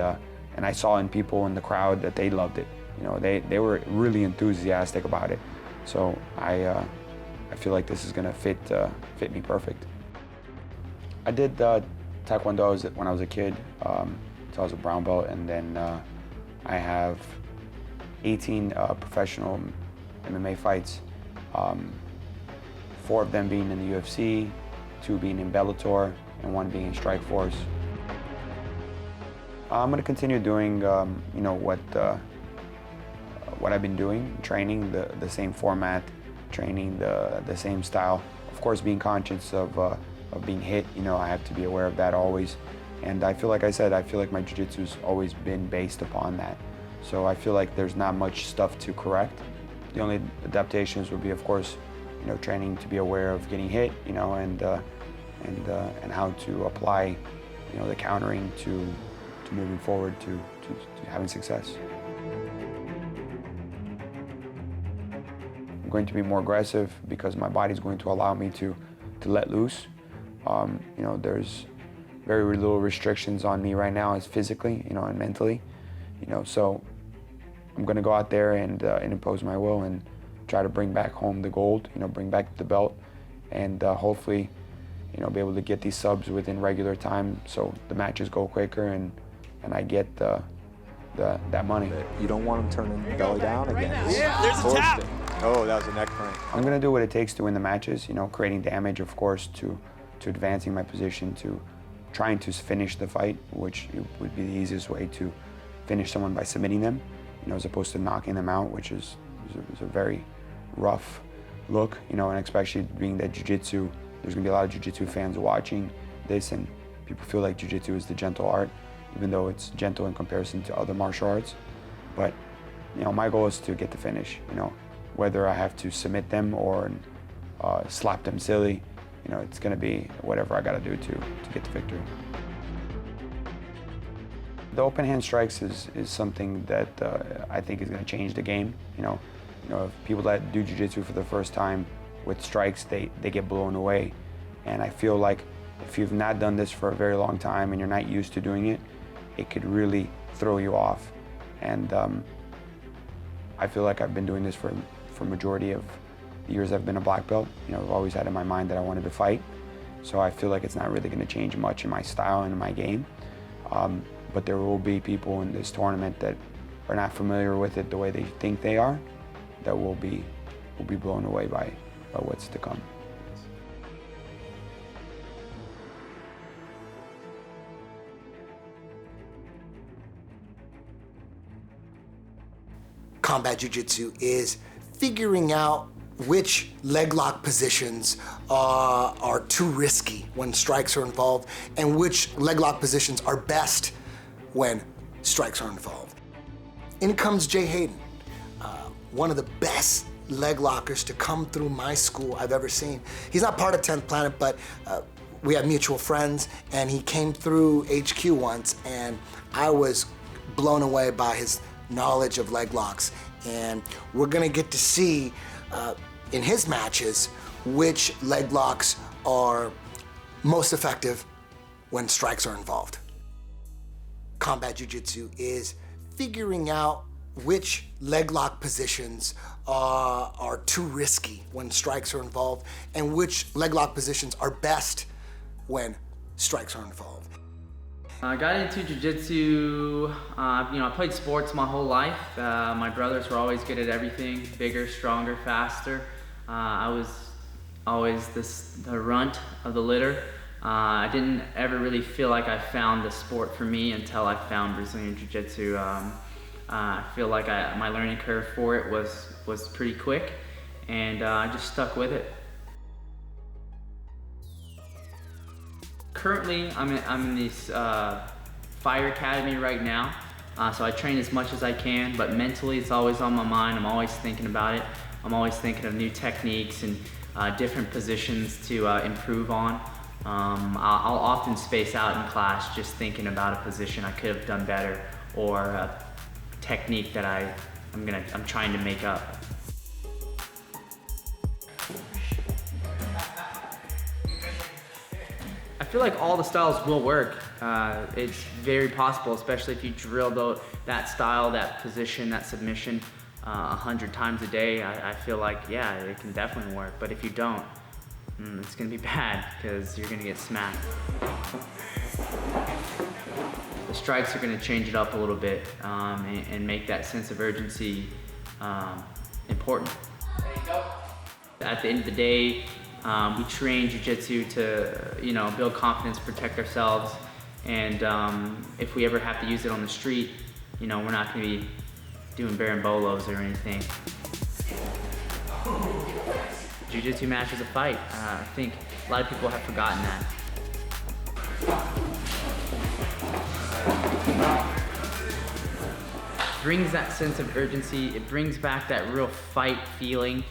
I saw in people in the crowd that they loved it. You know, they were really enthusiastic about it. So I feel like this is gonna fit me perfect. I did Taekwondo when I was a kid, so I was a brown belt, and then I have 18 professional MMA fights, 4 of them being in the UFC, 2 being in Bellator, and 1 being in Strikeforce. I'm going to continue doing, you know, what I've been doing, training the same format, training the same style. Of course, being conscious of being hit, you know, I have to be aware of that always. And I feel like I said, I feel like my jiu-jitsu's always been based upon that. So I feel like there's not much stuff to correct. The only adaptations would be, of course, you know, training to be aware of getting hit, you know, and how to apply, you know, the countering to moving forward to having success. I'm going to be more aggressive because my body's going to allow me to let loose. You know, there's very little restrictions on me right now, as physically, you know, and mentally, you know. So I'm going to go out there and impose my will and try to bring back home the gold, you know, bring back the belt, and hopefully, you know, be able to get these subs within regular time so the matches go quicker and I get that money. You don't want him turning belly down again. Yeah, there's a tap. Oh, that was a neck crank. I'm going to do what it takes to win the matches, you know, creating damage, of course, to advancing my position, to trying to finish the fight, which would be the easiest way to finish someone by submitting them, you know, as opposed to knocking them out, which is a very rough look, you know, and especially being that jiu-jitsu, there's gonna be a lot of jiu-jitsu fans watching this, and people feel like jiu-jitsu is the gentle art, even though it's gentle in comparison to other martial arts. But, you know, my goal is to get the finish, you know, whether I have to submit them or slap them silly, you know, it's gonna be whatever I gotta do to get the victory. The open hand strikes is something that I think is gonna change the game. You know, if people that do jiu-jitsu for the first time with strikes, they get blown away. And I feel like if you've not done this for a very long time and you're not used to doing it, it could really throw you off. And I feel like I've been doing this for majority of the years I've been a black belt. You know, I've always had in my mind that I wanted to fight. So I feel like it's not really gonna change much in my style and in my game. But there will be people in this tournament that are not familiar with it the way they think they are, that will be blown away by what's to come. Combat Jiu-Jitsu is figuring out which leg lock positions are too risky when strikes are involved and which leg lock positions are best when strikes are involved. In comes Jay Hayden, one of the best leg lockers to come through my school I've ever seen. He's not part of 10th Planet, but we have mutual friends, and he came through HQ once, and I was blown away by his knowledge of leg locks. And we're gonna get to see in his matches which leg locks are most effective when strikes are involved. Combat Jiu-Jitsu is figuring out which leg lock positions are too risky when strikes are involved and which leg lock positions are best when strikes are involved. I got into jiu-jitsu, I played sports my whole life. My brothers were always good at everything, bigger, stronger, faster. I was always the runt of the litter. I didn't ever really feel like I found the sport for me until I found Brazilian Jiu-Jitsu. I feel like my learning curve for it was pretty quick, and I just stuck with it. Currently, I'm in this fire academy right now, so I train as much as I can, but mentally it's always on my mind. I'm always thinking about it. I'm always thinking of new techniques and different positions to improve on. I'll often space out in class just thinking about a position I could have done better, or a technique that I'm trying to make up. I feel like all the styles will work. It's very possible, especially if you drill that style, that position, that submission 100 times a day. I feel like, yeah, it can definitely work. But if you don't, it's gonna be bad, because you're gonna get smacked. The strikes are gonna change it up a little bit and make that sense of urgency important. There you go. At the end of the day, we train jiu-jitsu to, build confidence, protect ourselves, and if we ever have to use it on the street, we're not gonna be doing barambolos or anything. Jiu-jitsu match is a fight. I think a lot of people have forgotten that. It brings that sense of urgency. It brings back that real fight feeling.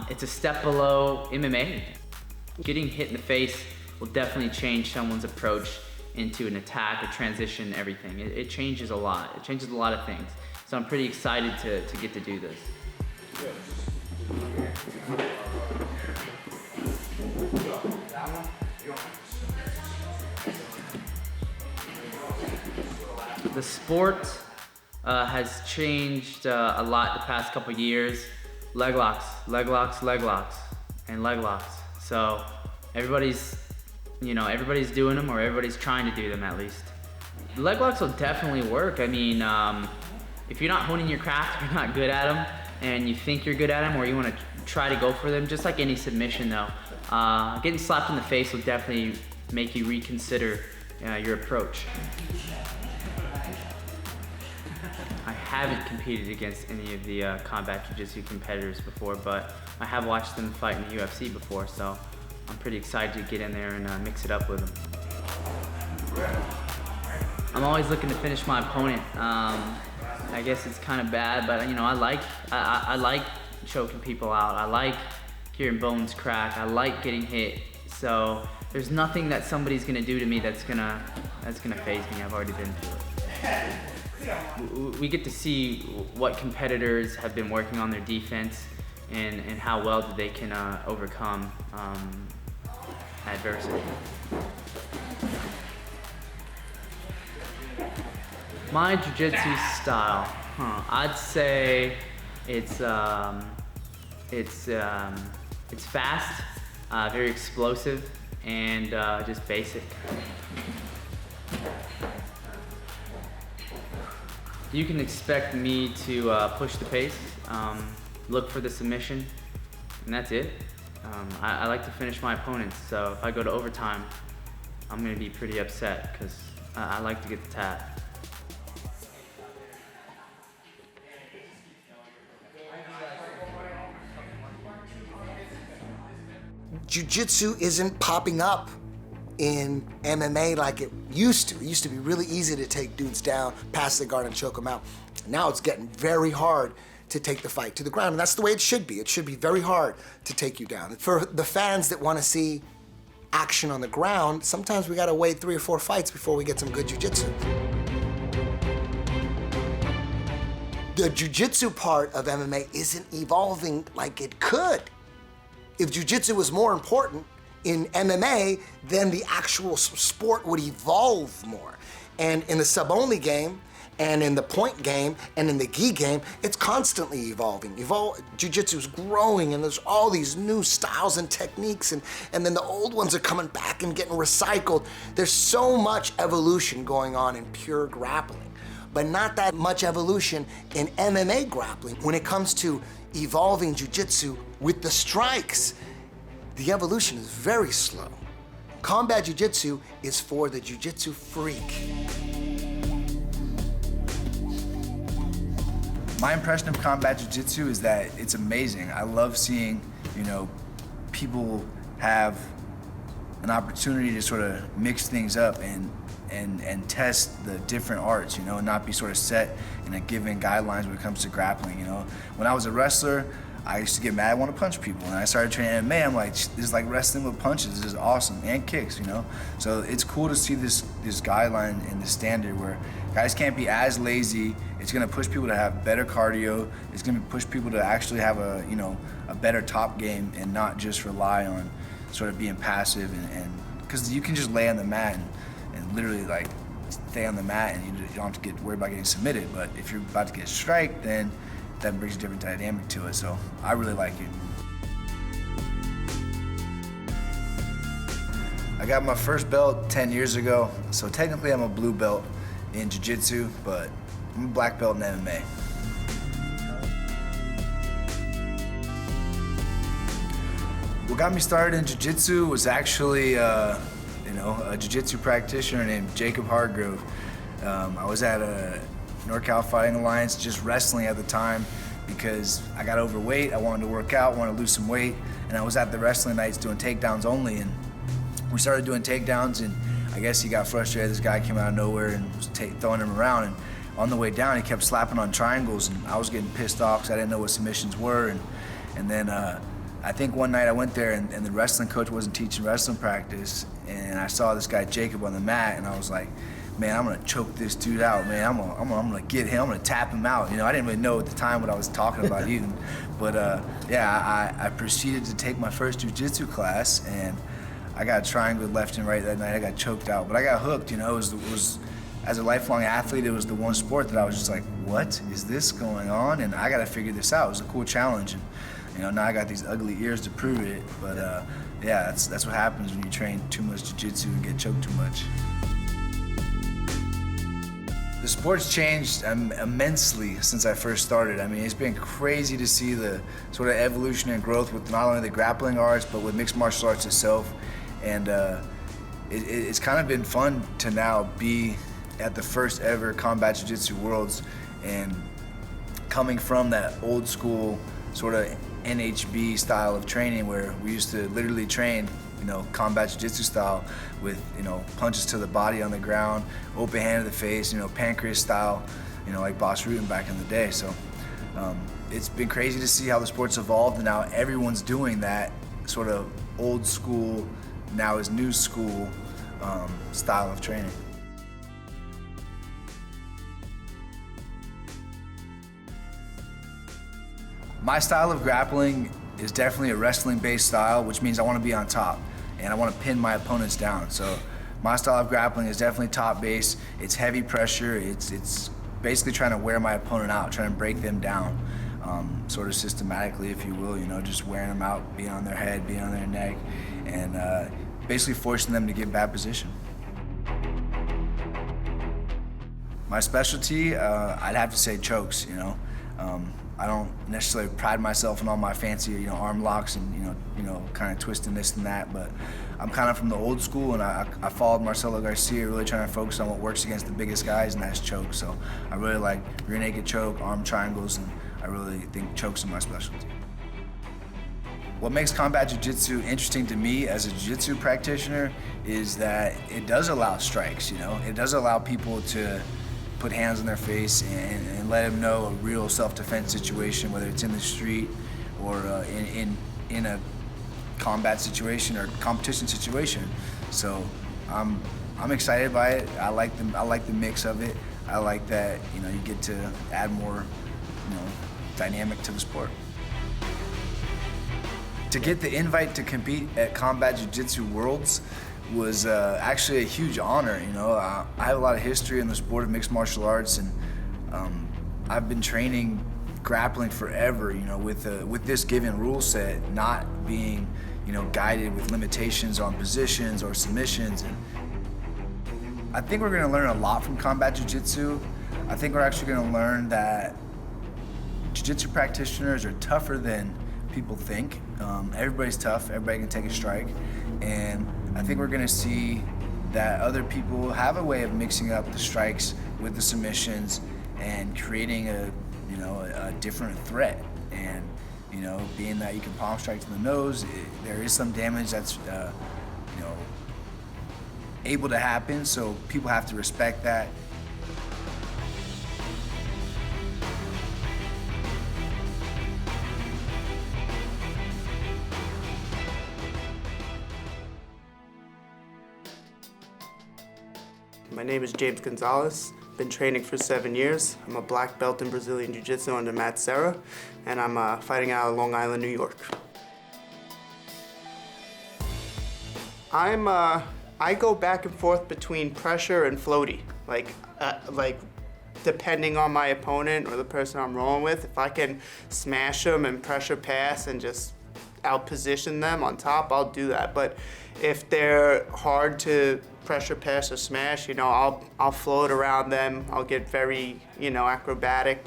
It's a step below MMA. Getting hit in the face will definitely change someone's approach into an attack, a transition, everything. It changes a lot. It changes a lot of things. So I'm pretty excited to get to do this. The sport has changed a lot the past couple years. Leg locks, leg locks, leg locks, and leg locks. So everybody's doing them, or everybody's trying to do them at least. Leg locks will definitely work. I mean, if you're not honing your craft, if you're not good at them, and you think you're good at them, or you want to try to go for them, just like any submission though, getting slapped in the face will definitely make you reconsider your approach. I haven't competed against any of the Combat Jiu-Jitsu competitors before, but I have watched them fight in the UFC before, so I'm pretty excited to get in there and mix it up with them. I'm always looking to finish my opponent. I guess it's kind of bad, but I like choking people out. I like hearing bones crack. I like getting hit. So there's nothing that somebody's gonna do to me that's gonna faze me. I've already been through it. We get to see what competitors have been working on their defense and how well they can overcome adversity. My jiu-jitsu style, I'd say it's fast, very explosive, and just basic. You can expect me to push the pace, look for the submission, and that's it. I like to finish my opponents, so if I go to overtime, I'm gonna be pretty upset because I like to get the tap. Jiu-jitsu isn't popping up in MMA like it used to. It used to be really easy to take dudes down, pass the guard, and choke them out. Now it's getting very hard to take the fight to the ground, and that's the way it should be. It should be very hard to take you down. For the fans that want to see action on the ground, sometimes we gotta wait 3 or 4 fights before we get some good jiu-jitsu. The jiu-jitsu part of MMA isn't evolving like it could. If jiu-jitsu was more important in MMA, then the actual sport would evolve more. And in the sub-only game, And in the point game and in the gi game, it's constantly evolving. Jiu-jitsu is growing, and there's all these new styles and techniques, and then the old ones are coming back and getting recycled. There's so much evolution going on in pure grappling, but not that much evolution in MMA grappling. When it comes to evolving jiu-jitsu with the strikes, the evolution is very slow. Combat jiu-jitsu is for the jiu-jitsu freak. My impression of combat jiu-jitsu is that it's amazing. I love seeing, people have an opportunity to sort of mix things up and test the different arts, and not be sort of set in a given guidelines when it comes to grappling, When I was a wrestler, I used to get mad, I want to punch people. And I started training MMA, I'm like, this is like wrestling with punches, this is awesome, and kicks, So it's cool to see this guideline and this standard where guys can't be as lazy. It's gonna push people to have better cardio. It's gonna push people to actually have a better top game and not just rely on sort of being passive and because you can just lay on the mat and literally like stay on the mat and you don't have to get worried about getting submitted. But if you're about to get striked, then that brings a different dynamic to it. So I really like it. I got my first belt 10 years ago, so technically I'm a blue belt in jiu-jitsu, but I'm a black belt in MMA. What got me started in jiu-jitsu was actually, a jiu-jitsu practitioner named Jacob Hargrove. I was at a NorCal Fighting Alliance, just wrestling at the time because I got overweight, I wanted to work out, wanted to lose some weight, and I was at the wrestling nights doing takedowns only, and we started doing takedowns, and I guess he got frustrated. This guy came out of nowhere and was throwing him around, and on the way down, he kept slapping on triangles, and I was getting pissed off because I didn't know what submissions were, and then I think one night I went there, and the wrestling coach wasn't teaching wrestling practice, and I saw this guy Jacob on the mat, and I was like, man, I'm gonna choke this dude out, man. I'm gonna get him, I'm gonna tap him out. I didn't really know at the time what I was talking about even. But I proceeded to take my first jiu-jitsu class, and I got triangled left and right that night. I got choked out, but I got hooked, It was as a lifelong athlete, it was the one sport that I was just like, what is this going on? And I gotta figure this out. It was a cool challenge. And, now I got these ugly ears to prove it, but that's what happens when you train too much jiu-jitsu and get choked too much. The sport's changed immensely since I first started. I mean, it's been crazy to see the sort of evolution and growth with not only the grappling arts, but with mixed martial arts itself. And it's kind of been fun to now be at the first ever Combat Jiu-Jitsu Worlds, and coming from that old school sort of NHB style of training where we used to literally train combat jiu-jitsu style with, punches to the body on the ground, open hand to the face, pancreas style, like Boss Rutan back in the day. So it's been crazy to see how the sport's evolved, and now everyone's doing that sort of old school, now is new school style of training. My style of grappling is definitely a wrestling-based style, which means I want to be on top and I want to pin my opponents down. So my style of grappling is definitely top-based. It's heavy pressure. It's basically trying to wear my opponent out, trying to break them down, sort of systematically, if you will. Just wearing them out, being on their head, being on their neck, and basically forcing them to get bad position. My specialty, I'd have to say chokes. I don't necessarily pride myself in all my fancy, arm locks and, kind of twisting this and that, but I'm kind of from the old school, and I followed Marcelo Garcia, really trying to focus on what works against the biggest guys, and that's chokes. So I really like rear naked choke, arm triangles, and I really think chokes are my specialty. What makes combat jiu-jitsu interesting to me as a jiu-jitsu practitioner is that it does allow strikes, It does allow people to put hands on their face and let them know a real self-defense situation, whether it's in the street or in a combat situation or competition situation. So I'm excited by it. I like the mix of it. I like that you get to add more dynamic to the sport. To get the invite to compete at Combat Jiu-Jitsu Worlds was actually a huge honor. I have a lot of history in the sport of mixed martial arts, and I've been training grappling forever, you know, with this given rule set, not being, you know, guided with limitations on positions or submissions. And I think we're gonna learn a lot from Combat Jiu-Jitsu. I think we're actually gonna learn that Jiu-Jitsu practitioners are tougher than people think. Everybody's tough, everybody can take a strike. And I think we're gonna see that other people have a way of mixing up the strikes with the submissions and creating a different threat. And, you know, being that you can palm strike to the nose, there is some damage that's, you know, able to happen, so people have to respect that. My name is James Gonzalez. Been training for 7 years. I'm a black belt in Brazilian Jiu-Jitsu under Matt Serra, and I'm fighting out of Long Island, New York. I go back and forth between pressure and floaty, like depending on my opponent or the person I'm rolling with. If I can smash them and pressure pass and just out-position them on top, I'll do that. But if they're hard to pressure pass or smash, you know, I'll float around them. I'll get very, you know, acrobatic.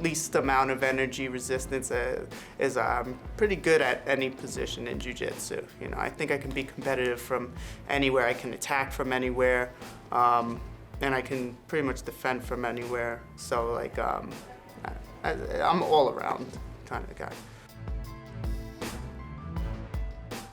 Least amount of energy resistance is pretty good at any position in Jiu-Jitsu. You know, I think I can be competitive from anywhere. I can attack from anywhere, and I can pretty much defend from anywhere. So like, I'm all around kind of guy.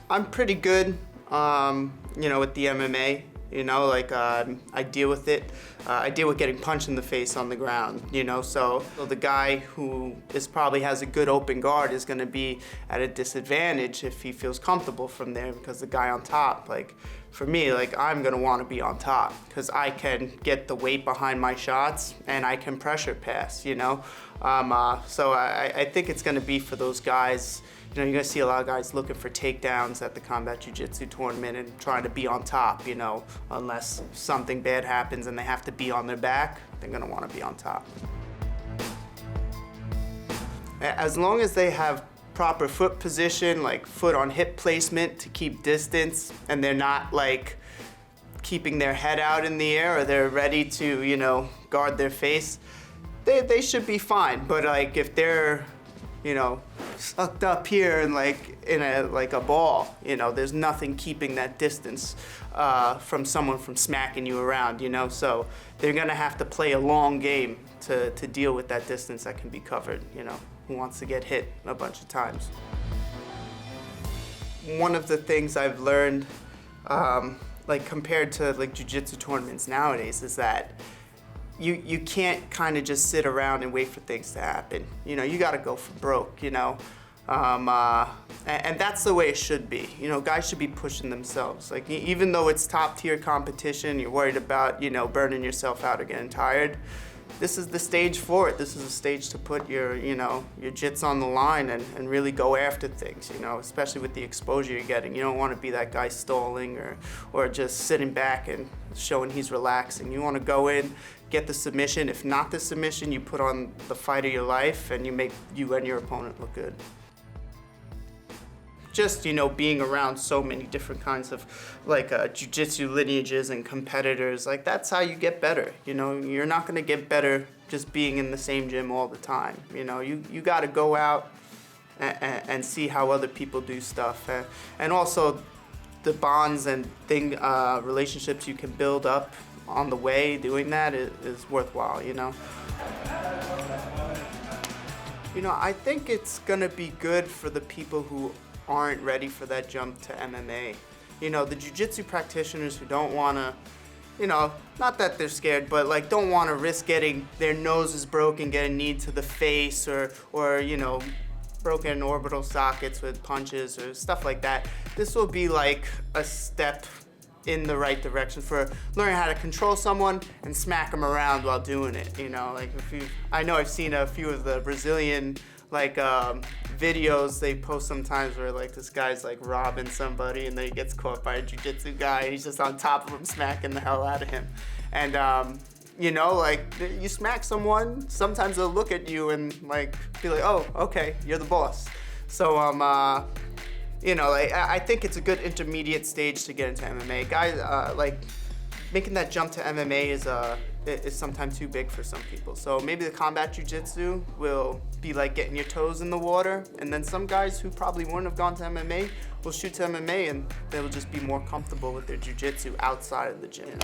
I'm pretty good, you know, with the MMA. You know, like I deal with it. I deal with getting punched in the face on the ground, you know, so the guy who probably has a good open guard is gonna be at a disadvantage if he feels comfortable from there, because the guy on top, like for me, like I'm gonna wanna be on top because I can get the weight behind my shots and I can pressure pass, you know. So I think it's gonna be for those guys. You know, you're gonna see a lot of guys looking for takedowns at the Combat Jiu-Jitsu tournament and trying to be on top, you know, unless something bad happens and they have to be on their back, they're gonna wanna be on top. As long as they have proper foot position, like foot on hip placement to keep distance, and they're not like keeping their head out in the air or they're ready to, you know, guard their face, they should be fine. But like if they're, you know, sucked up here and like in a ball, you know, there's nothing keeping that distance from someone from smacking you around, you know, so they're gonna have to play a long game to deal with that distance that can be covered, you know, who wants to get hit a bunch of times. One of the things I've learned, like compared to like jiu-jitsu tournaments nowadays, is that you can't kind of just sit around and wait for things to happen. You know, you got to go for broke, you know. And that's the way it should be. You know, guys should be pushing themselves. Like, even though it's top tier competition, you're worried about, you know, burning yourself out or getting tired. This is the stage for it. This is a stage to put your, you know, your jits on the line and really go after things, you know, especially with the exposure you're getting. You don't want to be that guy stalling or just sitting back and showing he's relaxing. You want to go in, get the submission. If not the submission, you put on the fight of your life and you make you and your opponent look good. Just, you know, being around so many different kinds of like jiu-jitsu lineages and competitors, like that's how you get better. You know, you're not gonna get better just being in the same gym all the time. You know, you gotta go out and see how other people do stuff. And also the bonds and relationships you can build up on the way doing that is worthwhile, you know. You know, I think it's gonna be good for the people who aren't ready for that jump to MMA. You know, the jiu-jitsu practitioners who don't wanna, you know, not that they're scared, but like don't wanna risk getting their noses broken, getting knee to the face, or you know, broken orbital sockets with punches or stuff like that. This will be like a step in the right direction for learning how to control someone and smack them around while doing it, you know? Like I know I've seen a few of the Brazilian like videos they post sometimes where like this guy's like robbing somebody and then he gets caught by a jiu-jitsu guy and he's just on top of him smacking the hell out of him. And You know, like, you smack someone, sometimes they'll look at you and like be like, oh, okay, you're the boss. So you know, like, I think it's a good intermediate stage to get into MMA. Guys, like, making that jump to MMA is sometimes too big for some people. So maybe the combat jiu-jitsu will be like getting your toes in the water, and then some guys who probably wouldn't have gone to MMA will shoot to MMA, and they'll just be more comfortable with their jiu-jitsu outside of the gym.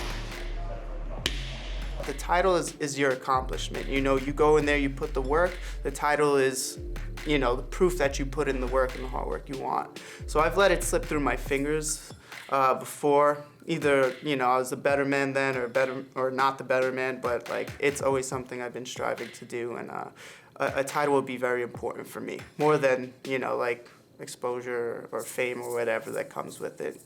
The title is your accomplishment. You know, you go in there, you put the work. The title is, you know, the proof that you put in the work and the hard work you want. So I've let it slip through my fingers before. Either, you know, I was a better man then or not the better man, but like, it's always something I've been striving to do, and a title would be very important for me, more than, you know, like exposure or fame or whatever that comes with it.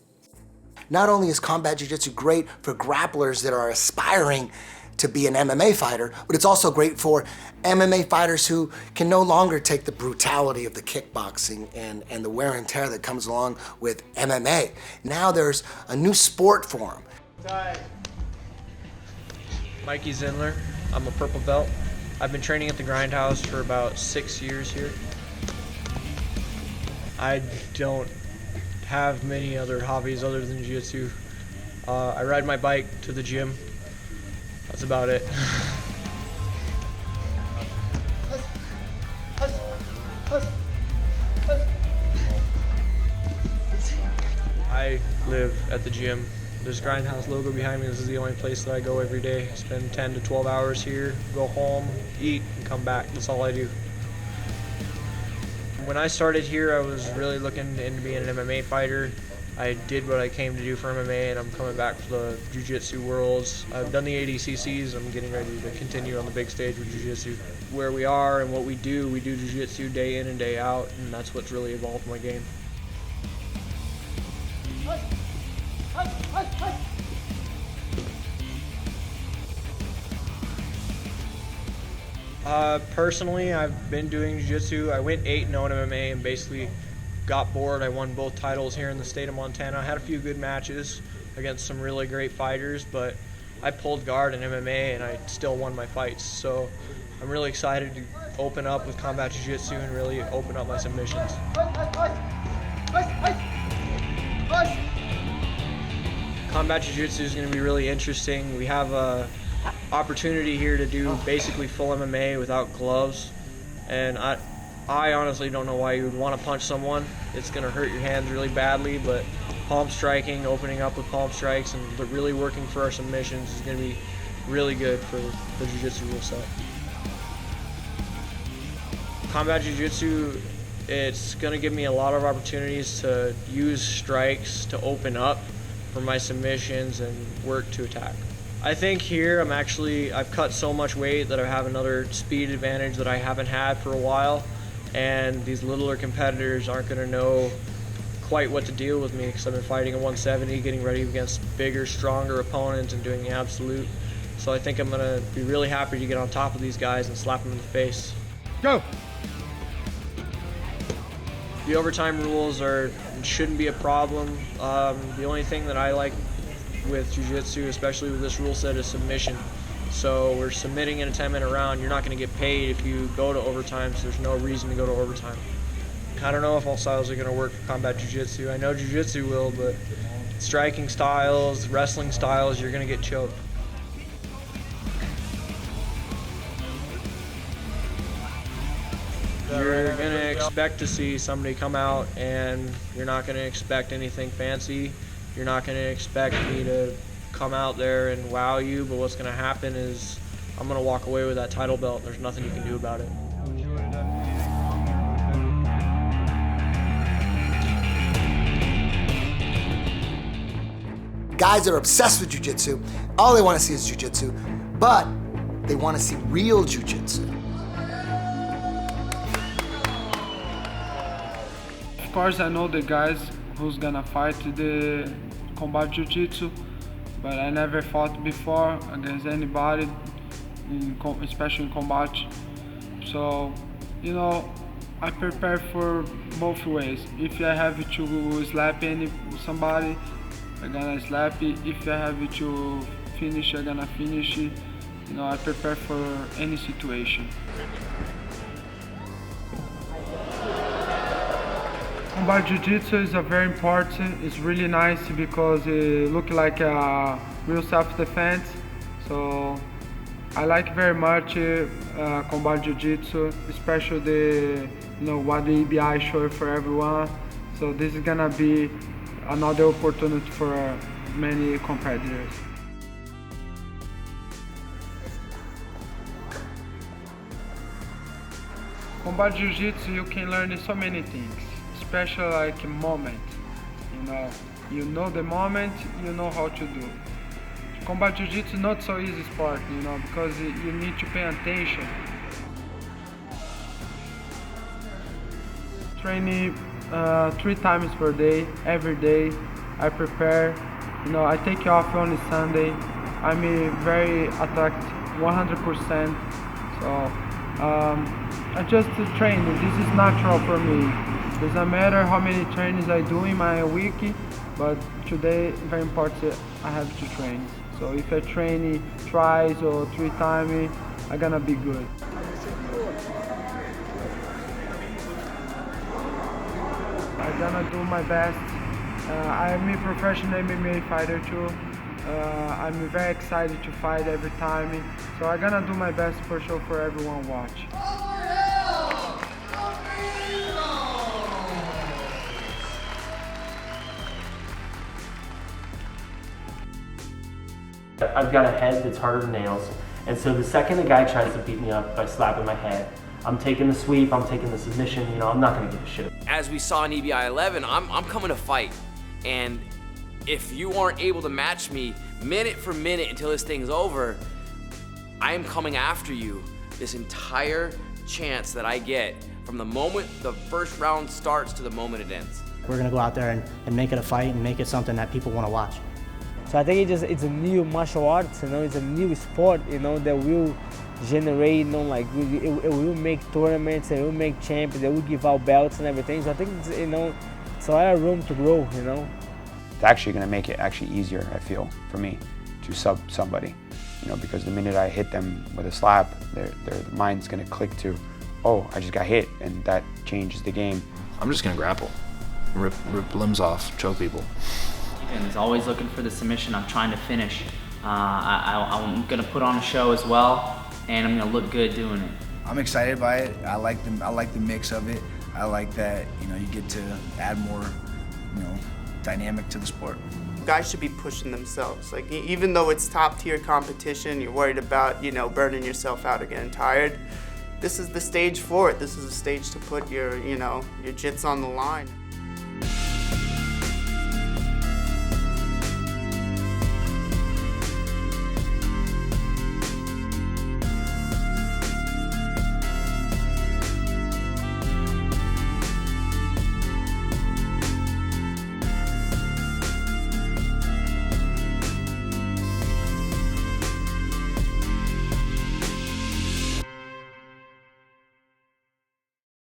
Not only is combat jiu-jitsu great for grapplers that are aspiring to be an MMA fighter, but it's also great for MMA fighters who can no longer take the brutality of the kickboxing and the wear and tear that comes along with MMA. Now there's a new sport for them. Mikey Zindler, I'm a purple belt. I've been training at the Grindhouse for about 6 years here. I don't have many other hobbies other than jiu-jitsu. I ride my bike to the gym. That's about it. I live at the gym. There's Grindhouse logo behind me. This is the only place that I go every day. I spend 10 to 12 hours here, go home, eat, and come back. That's all I do. When I started here, I was really looking into being an MMA fighter. I did what I came to do for MMA, and I'm coming back for the Jiu-Jitsu Worlds. I've done the ADCCs. I'm getting ready to continue on the big stage with Jiu-Jitsu. Where we are and what we do Jiu-Jitsu day in and day out, and that's what's really evolved my game. Personally, I've been doing Jiu-Jitsu. I went 8-0 in MMA and basically got bored. I won both titles here in the state of Montana. I had a few good matches against some really great fighters, but I pulled guard in MMA and I still won my fights. So I'm really excited to open up with combat jiu-jitsu and really open up my submissions. Combat jiu-jitsu is going to be really interesting. We have a opportunity here to do basically full MMA without gloves, and I honestly don't know why you would want to punch someone. It's going to hurt your hands really badly, but palm striking, opening up with palm strikes, and really working for our submissions is going to be really good for the jiu-jitsu rule set. Combat jiu-jitsu, it's going to give me a lot of opportunities to use strikes to open up for my submissions and work to attack. I think here I've cut so much weight that I have another speed advantage that I haven't had for a while, and these littler competitors aren't going to know quite what to deal with me because I've been fighting at 170, getting ready against bigger, stronger opponents and doing the absolute. So I think I'm going to be really happy to get on top of these guys and slap them in the face. Go! The overtime rules shouldn't be a problem. The only thing that I like with jiu-jitsu, especially with this rule set, is submission. So we're submitting in a 10-minute round. You're not going to get paid if you go to overtime, so there's no reason to go to overtime. I don't know if all styles are going to work for combat jiu-jitsu. I know jiu-jitsu will, but striking styles, wrestling styles, you're going to get choked. You're going to expect to see somebody come out, and you're not going to expect anything fancy. You're not going to expect me to come out there and wow you, but what's going to happen is I'm going to walk away with that title belt, and there's nothing you can do about it. Guys that are obsessed with jiu-jitsu, all they want to see is jiu-jitsu, but they want to see real jiu-jitsu. Of course, I know the guys who's gonna fight the combat jiu-jitsu, but I never fought before against anybody, especially in combat. So, you know, I prepare for both ways. If I have to slap somebody, I'm gonna slap it. If I have to finish, I'm gonna finish it. You know, I prepare for any situation. Combat Jiu-Jitsu is a very important. It's really nice because it looks like a real self-defense. So I like very much Combat Jiu-Jitsu, especially what the EBI showed for everyone. So this is gonna be another opportunity for many competitors. Combat Jiu-Jitsu, you can learn so many things, especially like moment. You know the moment, you know how to do. Combat Jiu-Jitsu not so easy sport, because you need to pay attention. Training 3 times per day, every day. I prepare. I take off only Sunday. I'm very attacked 100%. So I just train. This is natural for me. Doesn't matter how many trainings I do in my week, but today very important. I have to train. So if I train twice or 3 times, I'm gonna be good. I'm gonna do my best. I'm a professional MMA fighter too. I'm very excited to fight every time. So I'm gonna do my best for sure for everyone watch. I've got a head that's harder than nails, and so the second the guy tries to beat me up by slapping my head, I'm taking the sweep, I'm taking the submission, I'm not gonna give a shit. As we saw in EBI 11, I'm coming to fight, and if you aren't able to match me minute for minute until this thing's over, I am coming after you this entire chance that I get from the moment the first round starts to the moment it ends. We're gonna go out there and make it a fight and make it something that people wanna watch. So I think it's a new martial arts, it's a new sport, that will generate, it will make tournaments, it will make champions, it will give out belts and everything. So I think it's a lot of room to grow, It's actually going to make it actually easier, I feel, for me to sub somebody, because the minute I hit them with a slap, their mind's going to click to, oh, I just got hit, and that changes the game. I'm just going to grapple, rip limbs off, choke people. And he's always looking for the submission. I'm trying to finish. I'm gonna put on a show as well, and I'm gonna look good doing it. I'm excited by it. I like the mix of it. I like that you get to add more, dynamic to the sport. Guys should be pushing themselves. Like even though it's top tier competition, you're worried about burning yourself out or getting tired. This is the stage for it. This is a stage to put your your jits on the line.